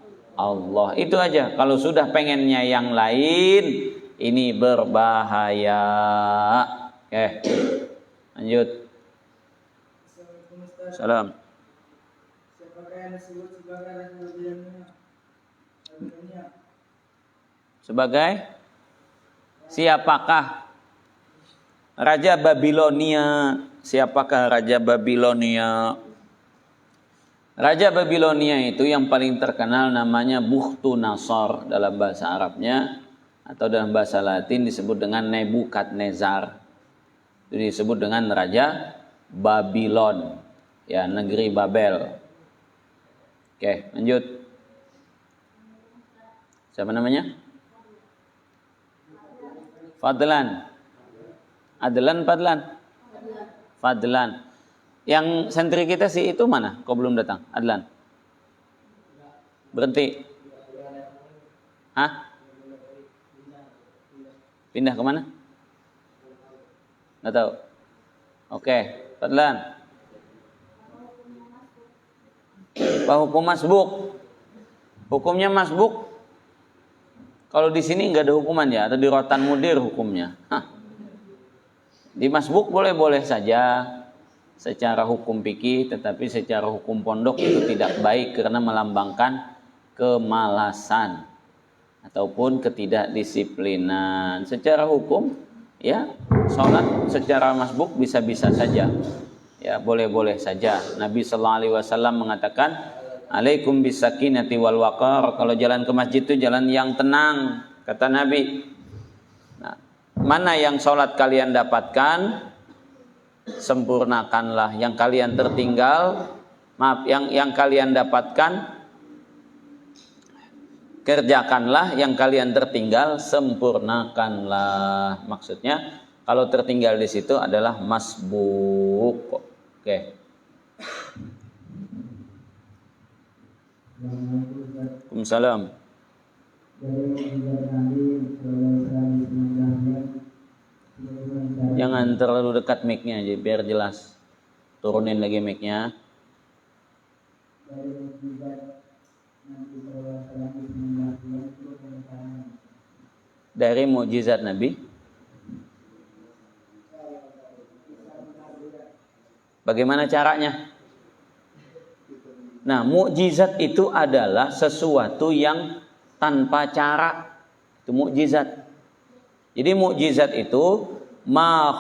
Itu aja. Kalau sudah pengennya yang lain, ini berbahaya. Oke. Lanjut. Salam. Sebagai siapakah Raja Babilonia? Siapakah Raja Babilonia? Raja Babilonia itu yang paling terkenal namanya Bukhtunasor dalam bahasa Arabnya, atau dalam bahasa Latin disebut dengan Nebukadnezar. Itu disebut dengan Raja Babilon, ya negeri Babel. Oke, lanjut. Siapa namanya? Fadlan. Adlan, Fadlan. Fadlan. Yang santri kita sih itu mana? Kok belum datang? Adlan. Berhenti. Hah? Pindah kemana? Nggak tahu. Oke, Fadlan. Apa hukum masbuk? Hukumnya masbuk. Kalau di sini nggak ada hukuman ya, atau di rotan mudir hukumnya. Hah. Di masbuk boleh-boleh saja secara hukum fikih, tetapi secara hukum pondok itu tidak baik karena melambangkan kemalasan ataupun ketidakdisiplinan. Secara hukum ya sholat secara masbuk bisa-bisa saja, ya boleh-boleh saja. Nabi sallallahu alaihi wasallam mengatakan, alaikum bisakinati wal waqar. Kalau jalan ke masjid itu jalan yang tenang, kata Nabi. Nah, mana yang sholat kalian dapatkan, sempurnakanlah. Yang kalian tertinggal, maaf, yang kalian dapatkan, kerjakanlah. Yang kalian tertinggal, sempurnakanlah. Maksudnya kalau tertinggal di situ adalah masbuk. Oke. Waalaikumsalam. Jangan terlalu dekat mic-nya aja biar jelas. Turunin lagi mic-nya. Dari mukjizat Nabi. Bagaimana caranya? Nah, mukjizat itu adalah sesuatu yang tanpa cara. Itu mukjizat. Jadi mukjizat itu ma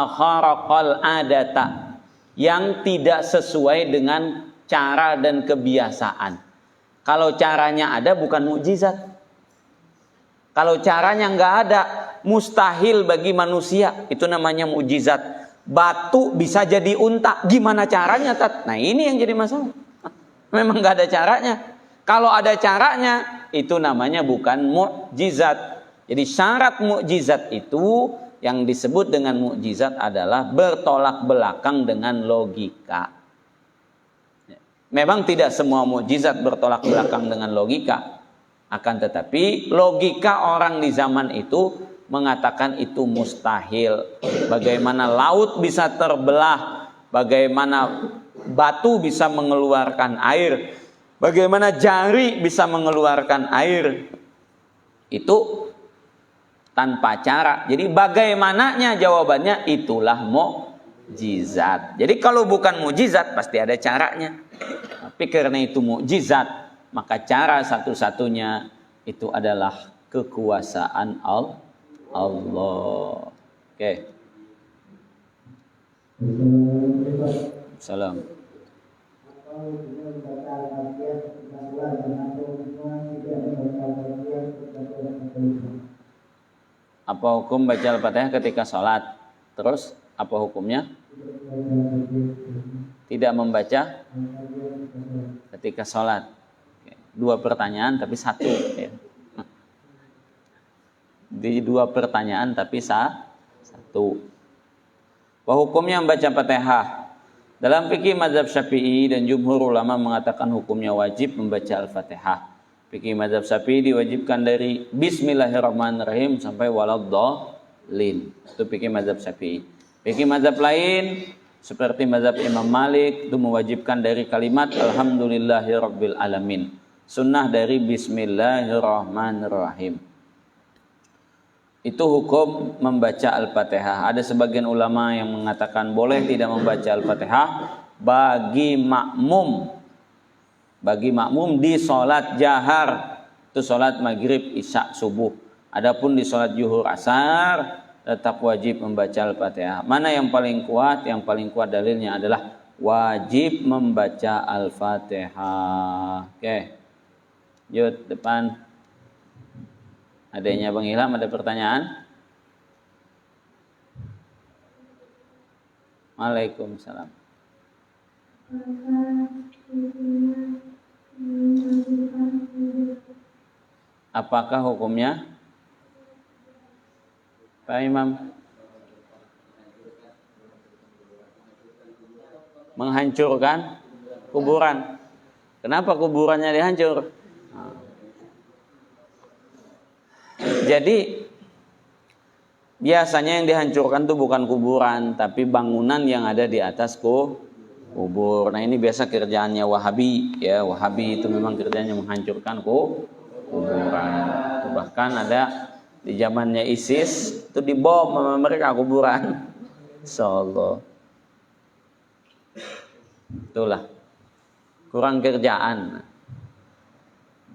kharaqal adata, yang tidak sesuai dengan cara dan kebiasaan. Kalau caranya ada bukan mukjizat. Kalau caranya nggak ada, mustahil bagi manusia, itu namanya mukjizat. Batu bisa jadi unta, gimana caranya, Tat? Nah ini yang jadi masalah. Memang nggak ada caranya. Kalau ada caranya, itu namanya bukan mukjizat. Jadi syarat mukjizat itu yang disebut dengan mukjizat adalah bertolak belakang dengan logika. Memang tidak semua mukjizat bertolak belakang dengan logika, akan tetapi logika orang di zaman itu mengatakan itu mustahil. Bagaimana laut bisa terbelah, bagaimana batu bisa mengeluarkan air, bagaimana jari bisa mengeluarkan air, itu tanpa cara. Jadi bagaimananya jawabannya itulah mukjizat. Jadi kalau bukan mukjizat pasti ada caranya. Tapi karena itu mukjizat, maka cara satu-satunya itu adalah kekuasaan Allah. Oke. Salam. Apa hukum baca Al-Fatihah ketika sholat? Terus apa hukumnya? Tidak membaca ketika sholat. Dua pertanyaan tapi satu. Di dua pertanyaan tapi satu. Apa hukumnya membaca Fatihah? Dalam fikih mazhab Syafi'i dan jumhur ulama mengatakan hukumnya wajib membaca Al-Fatihah. Fikih mazhab Syafi'i diwajibkan dari Bismillahirrahmanirrahim sampai waladdallin. Itu fikih mazhab Syafi'i. Fikih mazhab lain seperti mazhab Imam Malik itu mewajibkan dari kalimat Alhamdulillahirabbil alamin. Sunnah dari Bismillahirrahmanirrahim. Itu hukum membaca Al-Fatihah. Ada sebagian ulama yang mengatakan boleh tidak membaca Al-Fatihah bagi makmum. Bagi makmum di sholat jahar. Itu sholat maghrib, isya, subuh. Adapun di sholat zuhur, asar tetap wajib membaca Al-Fatihah. Mana yang paling kuat? Yang paling kuat dalilnya adalah wajib membaca Al-Fatihah. Oke. Yuk depan. Adanya Bang Ilham, ada pertanyaan? Waalaikumsalam. Apakah hukumnya? Pak Imam, menghancurkan kuburan. Kenapa kuburannya dihancur? Jadi biasanya yang dihancurkan itu bukan kuburan, tapi bangunan yang ada di atas kubur. Nah ini biasa kerjaannya Wahabi, ya. Wahabi itu memang kerjanya menghancurkan kuburan. Bahkan ada di zamannya ISIS itu dibom sama mereka kuburan. Insyaallah. Itulah kurang kerjaan.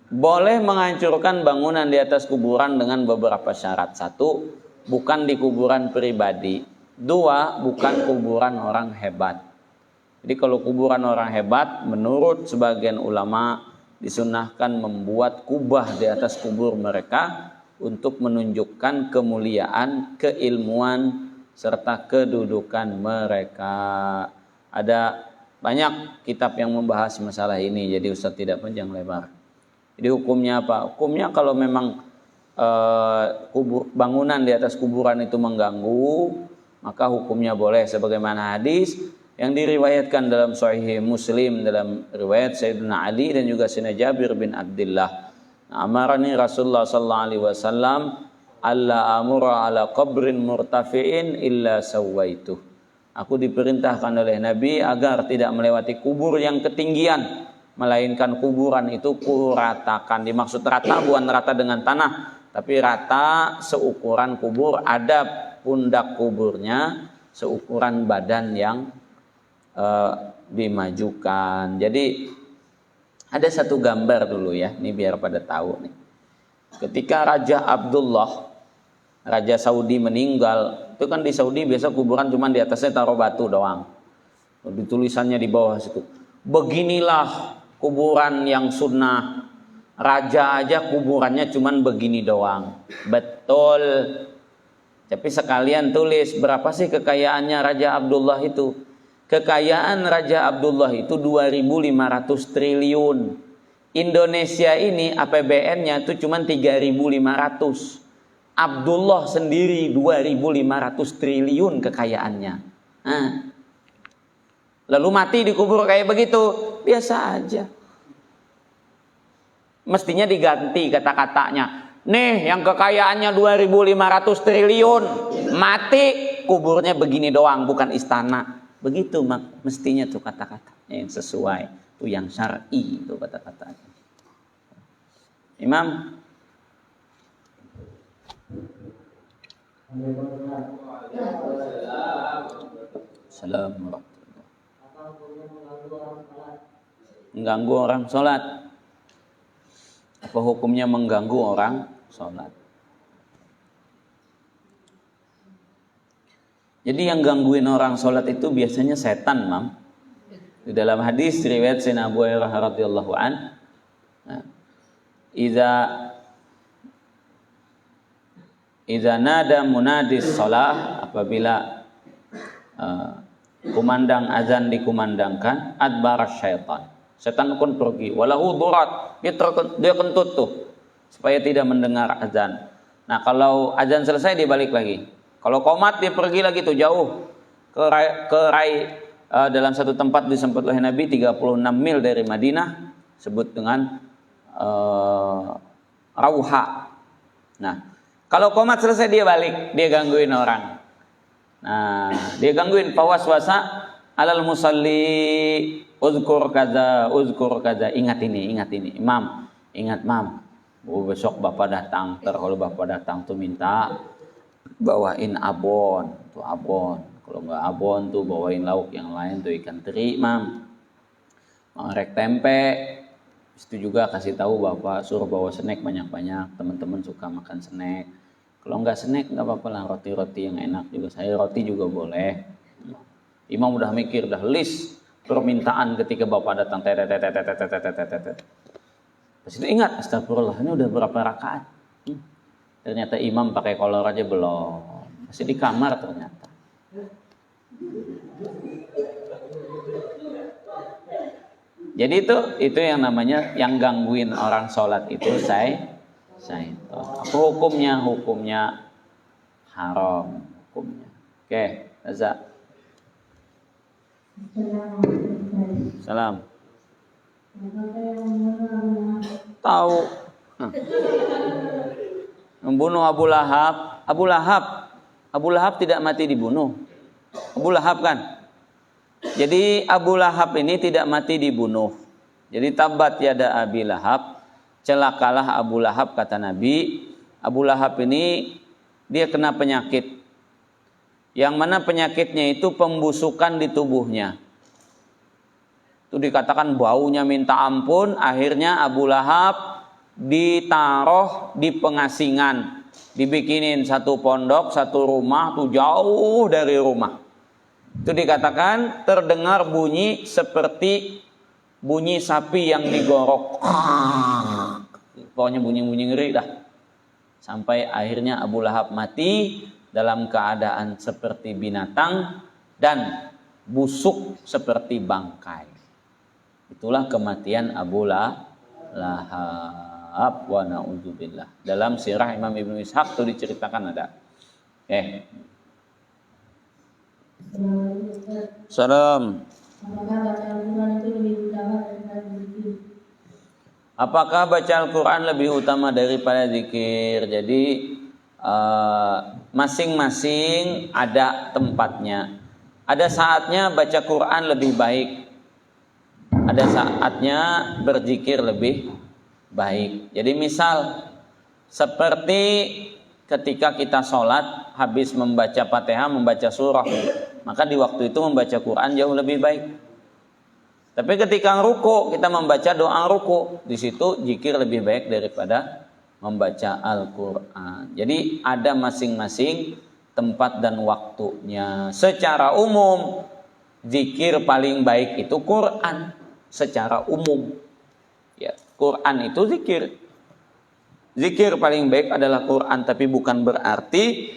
Boleh menghancurkan bangunan di atas kuburan dengan beberapa syarat. Satu, bukan di kuburan pribadi. Dua, bukan kuburan orang hebat. Jadi kalau kuburan orang hebat, menurut sebagian ulama disunahkan membuat kubah di atas kubur mereka untuk menunjukkan kemuliaan, keilmuan, serta kedudukan mereka. Ada banyak kitab yang membahas masalah ini, jadi Ustaz tidak panjang lebar. Jadi hukumnya apa? Hukumnya kalau memang bangunan di atas kuburan itu mengganggu, maka hukumnya boleh sebagaimana hadis yang diriwayatkan dalam Sahih Muslim dalam riwayat Sayyidina Ali dan juga Sayyidina Jabir bin Abdullah. Amarani Rasulullah sallallahu alaihi wasallam alla amura ala qabrin murtafi'in illa sawaituh. Aku diperintahkan oleh Nabi agar tidak melewati kubur yang ketinggian, melainkan kuburan itu kuratakan. Dimaksud rata bukan rata dengan tanah, tapi rata seukuran kubur, ada pundak kuburnya seukuran badan yang dimajukan. Jadi ada satu gambar dulu ya, ini biar pada tahu nih. Ketika Raja Abdullah, Raja Saudi meninggal, itu kan di Saudi biasa kuburan cuma di atasnya taruh batu doang. Ditulisannya di bawah situ, beginilah kuburan yang sunnah. Raja aja kuburannya cuman begini doang. Betul. Tapi sekalian tulis berapa sih kekayaannya Raja Abdullah itu. Kekayaan Raja Abdullah itu 2.500 triliun. Indonesia ini APBN-nya itu cuman 3.500. Abdullah sendiri 2.500 triliun kekayaannya. Nah, lalu mati dikubur kayak begitu, biasa aja. Mestinya diganti kata-katanya. Nih yang kekayaannya 2.500 triliun, mati kuburnya begini doang, bukan istana. Begitu mestinya tuh kata-katanya yang sesuai, tuh yang syar'i itu kata-katanya. Imam. Assalamualaikum. Mengganggu orang sholat. Apa hukumnya mengganggu orang sholat? Jadi yang gangguin orang sholat itu biasanya setan, Mam. Di dalam hadis riwayat Sayyidina Abu Hurairah radhiyallahu an, Iza nada munadis shalah, apabila kumandang azan dikumandangkan, adbar syaitan. Setan pun pergi. Walahu durat, dia kentut tuh supaya tidak mendengar azan. Nah, kalau azan selesai dia balik lagi. Kalau qomat dia pergi lagi tuh jauh ke rai dalam satu tempat disebut oleh Nabi 36 mil dari Madinah, sebut dengan Rauha. Nah, kalau qomat selesai dia balik, dia gangguin orang. Nah, dia gangguin fawaswasa alal musalli uzkur kaza. Ingat ini, Imam. Ingat, Mam. Besok Bapak datang, kalau Bapak datang tuh minta bawain abon, tuh abon. Kalau nggak abon tuh bawain lauk yang lain tuh ikan teri, Mam. Mangrek tempe. Itu juga kasih tahu Bapak suruh bawa snack banyak-banyak. Teman-teman suka makan snack. Kalau nggak snack nggak apa-apa lah, roti-roti yang enak juga. Saya roti juga boleh. Imam udah mikir, udah list permintaan ketika Bapak datang. Pas itu ingat, astagfirullah, ini udah berapa rakaat? Ternyata imam pakai kolor aja belum. Masih di kamar ternyata. Jadi itu yang namanya yang gangguin orang sholat itu syaitan. Apa hukumnya? Hukumnya haram hukumnya. Oke, Raza. Salam. Tahu. Membunuh Abu Lahab. Abu Lahab tidak mati dibunuh. Abu Lahab kan. Jadi Abu Lahab ini tidak mati dibunuh. Jadi tabat yada Abi Lahab, celakalah Abu Lahab kata Nabi. Abu Lahab ini dia kena penyakit. Yang mana penyakitnya itu pembusukan di tubuhnya. Itu dikatakan baunya minta ampun. Akhirnya Abu Lahab ditaruh di pengasingan. Dibikinin satu pondok, satu rumah tuh jauh dari rumah. Itu dikatakan terdengar bunyi seperti bunyi sapi yang digorok. Pokoknya bunyi-bunyi ngeri dah. Sampai akhirnya Abu Lahab mati dalam keadaan seperti binatang dan busuk seperti bangkai. Itulah kematian Abu Lahab wa na'udzubillah. Dalam sirah Imam Ibnu Ishaq itu diceritakan ada. Salam. Apakah baca Al-Quran lebih utama daripada zikir? Jadi masing-masing ada tempatnya. Ada saatnya baca Quran lebih baik. Ada saatnya berzikir lebih baik. Jadi misal seperti ketika kita sholat habis membaca Fatihah, membaca surah, maka di waktu itu membaca Quran jauh lebih baik. Tapi ketika ruku kita membaca doa ruku, di situ zikir lebih baik daripada membaca Al-Quran. Jadi ada masing-masing tempat dan waktunya. Secara umum zikir paling baik itu Quran. Secara umum, ya Quran itu zikir. Zikir paling baik adalah Quran, tapi bukan berarti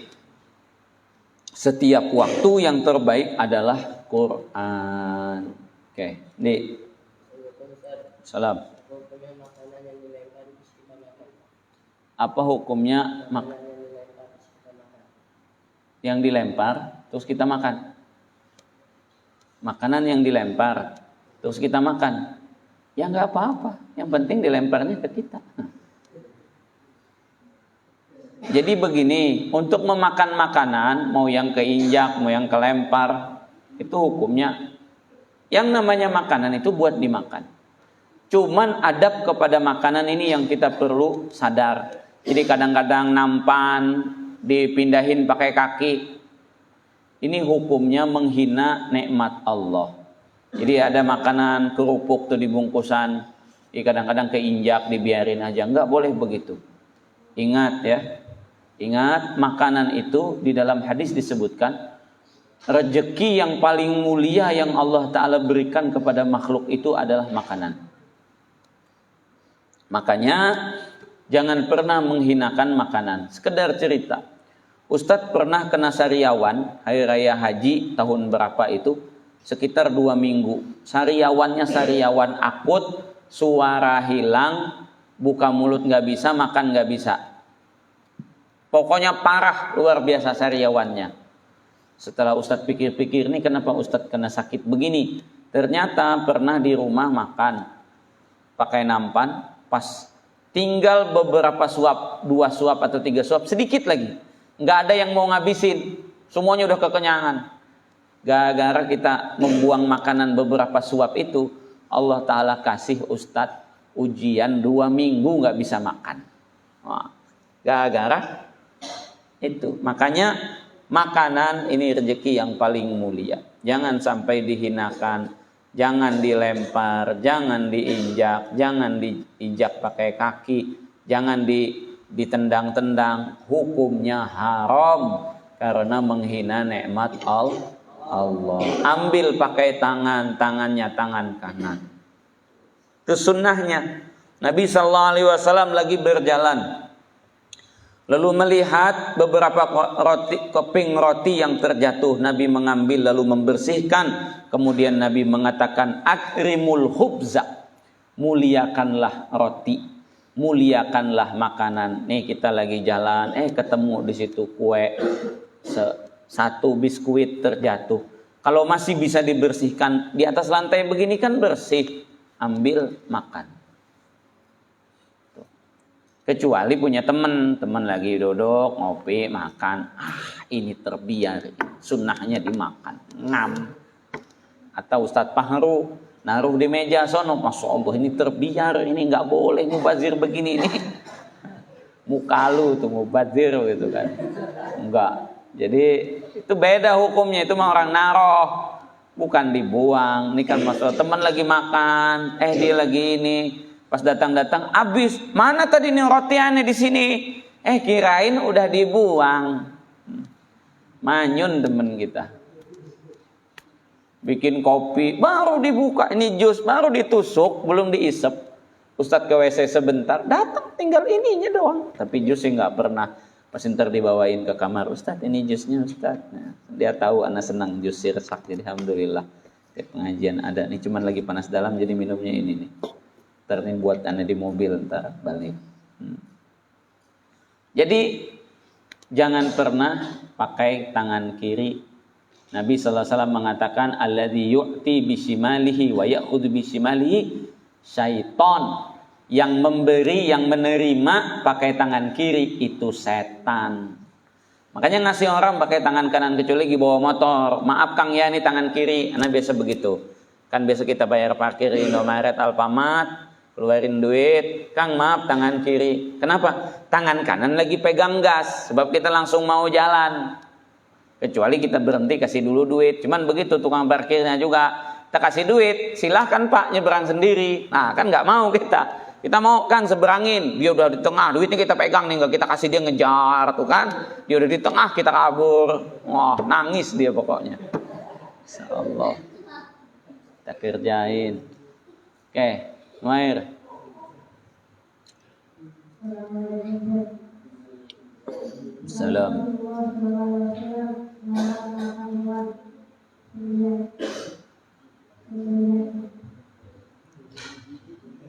setiap waktu yang terbaik adalah Quran. Oke, nih. Salam. Apa hukumnya yang dilempar terus kita makan. Makanan yang dilempar terus kita makan. Ya nggak apa-apa, yang penting dilemparnya ke kita. Jadi begini, untuk memakan makanan, mau yang keinjak, mau yang kelempar, itu hukumnya, yang namanya makanan itu buat dimakan. Cuman adab kepada makanan ini yang kita perlu sadar. Jadi kadang-kadang nampan, dipindahin pakai kaki. Ini hukumnya menghina nikmat Allah. Jadi ada makanan kerupuk tuh dibungkusan, kadang-kadang keinjak dibiarin aja, nggak boleh begitu. Ingat ya, ingat makanan itu di dalam hadis disebutkan rezeki yang paling mulia yang Allah Ta'ala berikan kepada makhluk itu adalah makanan. Makanya jangan pernah menghinakan makanan. Sekedar cerita, Ustadz pernah kena sariawan hari raya haji tahun berapa itu, sekitar 2 minggu. Sariawannya sariawan akut, suara hilang, buka mulut nggak bisa, makan nggak bisa. Pokoknya parah, luar biasa sariawannya. Setelah Ustadz pikir-pikir, ini kenapa Ustadz kena sakit begini? Ternyata pernah di rumah makan pakai nampan, pas tinggal beberapa suap, 2 suap atau 3 suap, sedikit lagi, nggak ada yang mau ngabisin, semuanya udah kekenyangan. Gara-gara kita membuang makanan beberapa suap itu, Allah Ta'ala kasih Ustadz ujian 2 minggu nggak bisa makan. Wah, gara-gara itu. Makanya makanan ini rezeki yang paling mulia. Jangan sampai dihinakan, jangan dilempar, jangan diinjak, jangan diinjak pakai kaki, jangan ditendang-tendang. Hukumnya haram karena menghina nikmat Allah. Ambil pakai tangannya tangan kanan. Itu sunnahnya. Nabi SAW lagi berjalan, lalu melihat beberapa keping roti yang terjatuh. Nabi mengambil lalu membersihkan. Kemudian Nabi mengatakan, akrimul khubza, muliakanlah roti, muliakanlah makanan. Nih kita lagi jalan, ketemu di situ kue, 1 biskuit terjatuh. Kalau masih bisa dibersihkan di atas lantai begini kan bersih, ambil makan. Kecuali punya teman lagi duduk ngopi makan, ini terbiar, sunnahnya dimakan, ngam. Atau Ustadz Pahru naruh di meja sono, masya Allah ini terbiar, ini nggak boleh mubazir begini, ini muka lu tuh mubazir gitu kan, enggak. Jadi itu beda hukumnya, itu mah orang naroh, bukan dibuang. Ini kan masalah teman lagi makan, dia lagi ini. Pas datang-datang, habis. Mana tadi nih rotiannya di sini? Kirain udah dibuang. Manyun temen kita. Bikin kopi, baru dibuka. Ini jus, baru ditusuk, belum diisep. Ustadz ke WC sebentar, datang tinggal ininya doang. Tapi jusnya nggak pernah. Pas ntar dibawain ke kamar, Ustadz ini jusnya Ustadz. Nah, dia tahu anak senang jus sirsak, jadi alhamdulillah. Di pengajian ada, nih cuman lagi panas dalam, jadi minumnya ini nih. Ntar ini buat anda di mobil, ntar balik. Jadi jangan pernah pakai tangan kiri. Nabi SAW mengatakan, alladzi yu'ti bishimalihi wa ya'khudhu bishimalihi syaiton. Yang memberi, yang menerima pakai tangan kiri itu setan. Makanya ngasih orang pakai tangan kanan, kecuali lagi bawa motor. Maaf Kang ya, ini tangan kiri. Karena biasa begitu. Kan biasa kita bayar parkir Indomaret, Alfamart, keluarin duit, Kang maaf tangan kiri. Kenapa? Tangan kanan lagi pegang gas, sebab kita langsung mau jalan. Kecuali kita berhenti kasih dulu duit. Cuman begitu tukang parkirnya juga, kita kasih duit, silahkan Pak nyeberang sendiri. Nah kan nggak mau kita. Kita mau kan seberangin, dia udah di tengah, duitnya kita pegang nih, nggak kita kasih dia ngejar tuh kan. Dia udah di tengah, kita kabur. Wah nangis dia pokoknya. Insyaallah kita kerjain. Oke, Mair. Salam.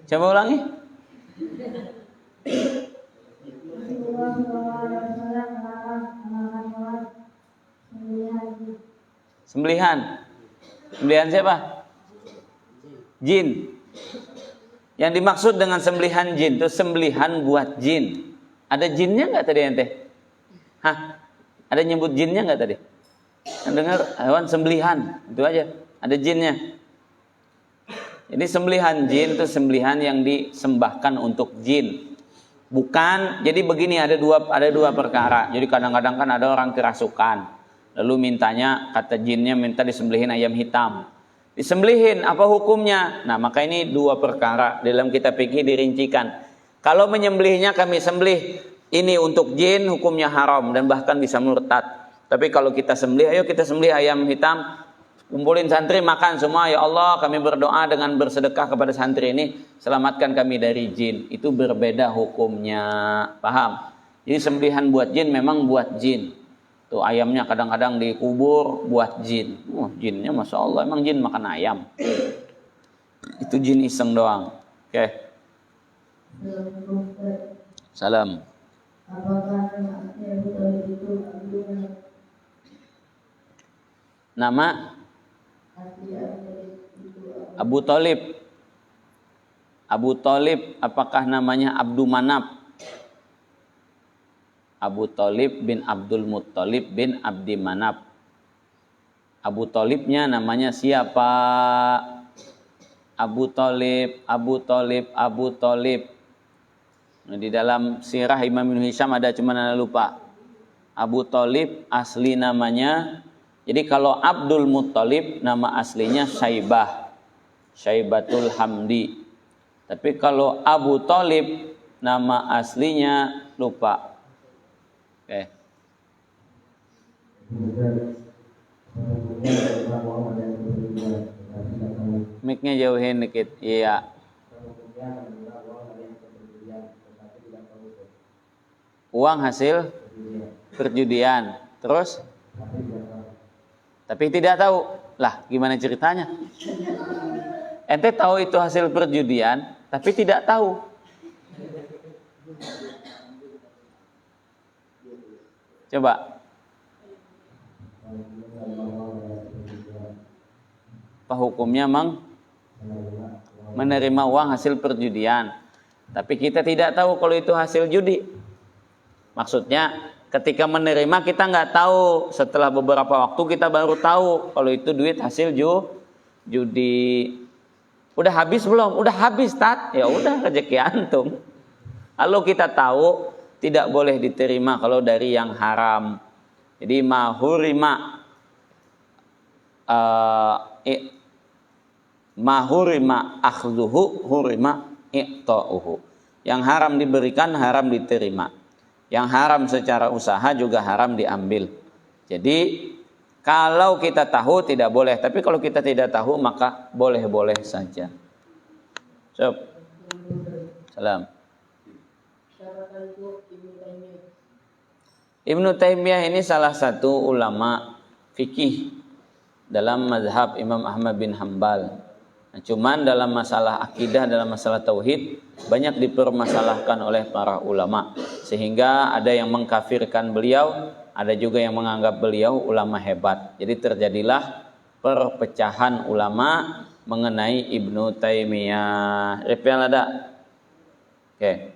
Coba ulangi. Sembelihan. Sembelihan siapa? Jin. Yang dimaksud dengan sembelihan jin itu sembelihan buat jin. Ada jinnya nggak tadi ente? Hah? Ada nyebut jinnya nggak tadi? Yang dengar hewan sembelihan itu aja. Ada jinnya. Ini sembelihan jin itu sembelihan yang disembahkan untuk jin. Bukan. Jadi begini ada dua perkara. Jadi kadang-kadang kan ada orang kerasukan. Lalu mintanya kata jinnya minta disembelihin ayam hitam. Disembelihin apa hukumnya? Nah maka ini dua perkara dalam kitab fikih dirincikan. Kalau menyembelihnya kami sembelih ini untuk jin hukumnya haram dan bahkan bisa murtad. Tapi kalau kita sembelih, ayo kita sembelih ayam hitam, kumpulin santri makan semua, ya Allah kami berdoa dengan bersedekah kepada santri ini, selamatkan kami dari jin. Itu berbeda hukumnya, paham? Jadi sembelihan buat jin memang buat jin. Tuh ayamnya kadang-kadang dikubur buat jin. Jinnya Masya Allah, emang jin makan ayam. Itu jin iseng doang. Oke. Salam. Nama Abu Thalib. Abu Thalib apakah namanya Abdul Manaf? Abu Thalib bin Abdul Muttalib bin Abdi Manaf. Abu Thalibnya namanya siapa? Abu Thalib, Abu Thalib, Abu Thalib. Nah, di dalam sirah Imam Ibn Hisham ada cuman anda lupa. Abu Thalib asli namanya. Jadi kalau Abdul Muttalib nama aslinya Syaibah. Syaibatul Hamdi. Tapi kalau Abu Thalib nama aslinya lupa. Oke. Mic-nya jauhin dikit. Iya. Uang hasil perjudian. Terus? Tapi tidak tahu. Lah, gimana ceritanya? Ente tahu itu hasil perjudian, tapi tidak tahu. Coba. Apa hukumnya menerima uang hasil perjudian. Tapi kita tidak tahu kalau itu hasil judi. Maksudnya ketika menerima kita nggak tahu. Setelah beberapa waktu kita baru tahu kalau itu duit hasil judi. Udah habis belum? Udah habis, Tat. Ya udah rezeki antum. Kalau kita tahu tidak boleh diterima kalau dari yang haram. Jadi mahurima akhdhuhu hurima i'ta'uhu. Yang haram diberikan, haram diterima. Yang haram secara usaha juga haram diambil. Jadi kalau kita tahu tidak boleh, tapi kalau kita tidak tahu maka boleh-boleh saja. Salam. Ibnu Taimiyah ini salah satu ulama fikih dalam mazhab Imam Ahmad bin Hambal. Nah, cuman dalam masalah akidah, dalam masalah tauhid banyak dipermasalahkan oleh para ulama, sehingga ada yang mengkafirkan beliau, ada juga yang menganggap beliau ulama hebat. Jadi terjadilah perpecahan ulama mengenai Ibnu Taimiyah. Repial ada? Oke.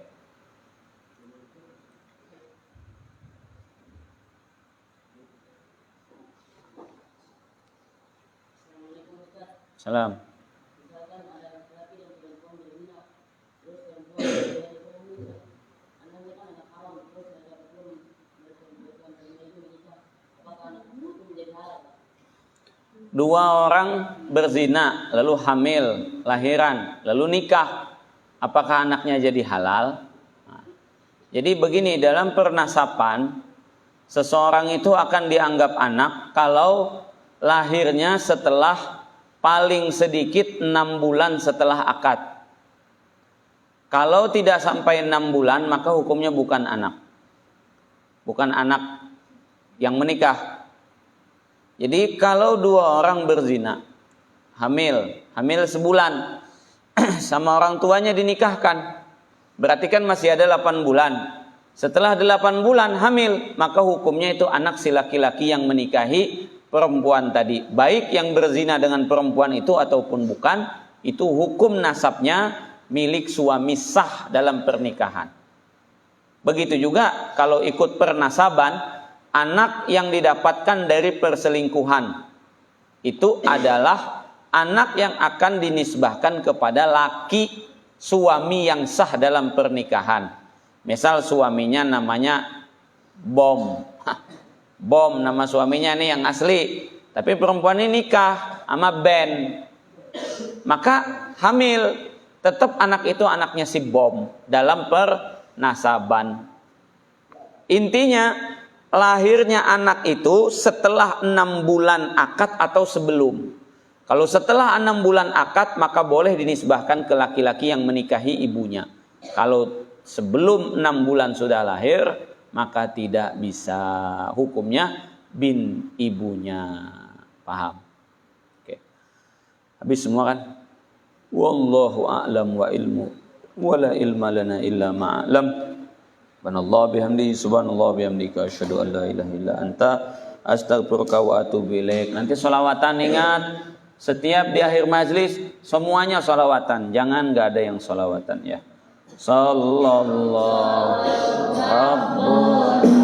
Salam. Dua orang berzina, lalu hamil, lahiran, lalu nikah. Apakah anaknya jadi halal? Nah, jadi begini, dalam pernasapan, seseorang itu akan dianggap anak kalau lahirnya setelah paling sedikit 6 bulan setelah akad. Kalau tidak sampai 6 bulan, maka hukumnya bukan anak. Bukan anak yang menikah. Jadi kalau dua orang berzina, hamil sebulan, sama orang tuanya dinikahkan, berarti kan masih ada 8 bulan. Setelah 8 bulan hamil, maka hukumnya itu anak si laki-laki yang menikahi perempuan tadi, baik yang berzina dengan perempuan itu ataupun bukan, itu hukum nasabnya milik suami sah dalam pernikahan. Begitu juga kalau ikut pernasaban, anak yang didapatkan dari perselingkuhan itu adalah anak yang akan dinisbahkan kepada laki suami yang sah dalam pernikahan. Misal suaminya namanya Bom. Bom nama suaminya ini yang asli, tapi perempuan ini nikah sama Ben. Maka hamil, tetap anak itu anaknya si Bom dalam pernasaban. Intinya lahirnya anak itu setelah 6 bulan akad atau sebelum. Kalau setelah 6 bulan akad, maka boleh dinisbahkan ke laki-laki yang menikahi ibunya. Kalau sebelum 6 bulan sudah lahir, maka tidak bisa, hukumnya bin ibunya. Paham? Oke. Habis semua kan? Wallahu a'lam wa ilmu wala ilma lana illa ma'alam. Subhanallah bihamdihi, subhanallah bihamdika, asyhadu an la ilaha illa anta, astaghfiruka wa atubu ilaik. Nanti sholawatan, ingat, setiap di akhir majlis semuanya sholawatan, jangan nggak ada yang sholawatan ya. Sallallahu Rabbul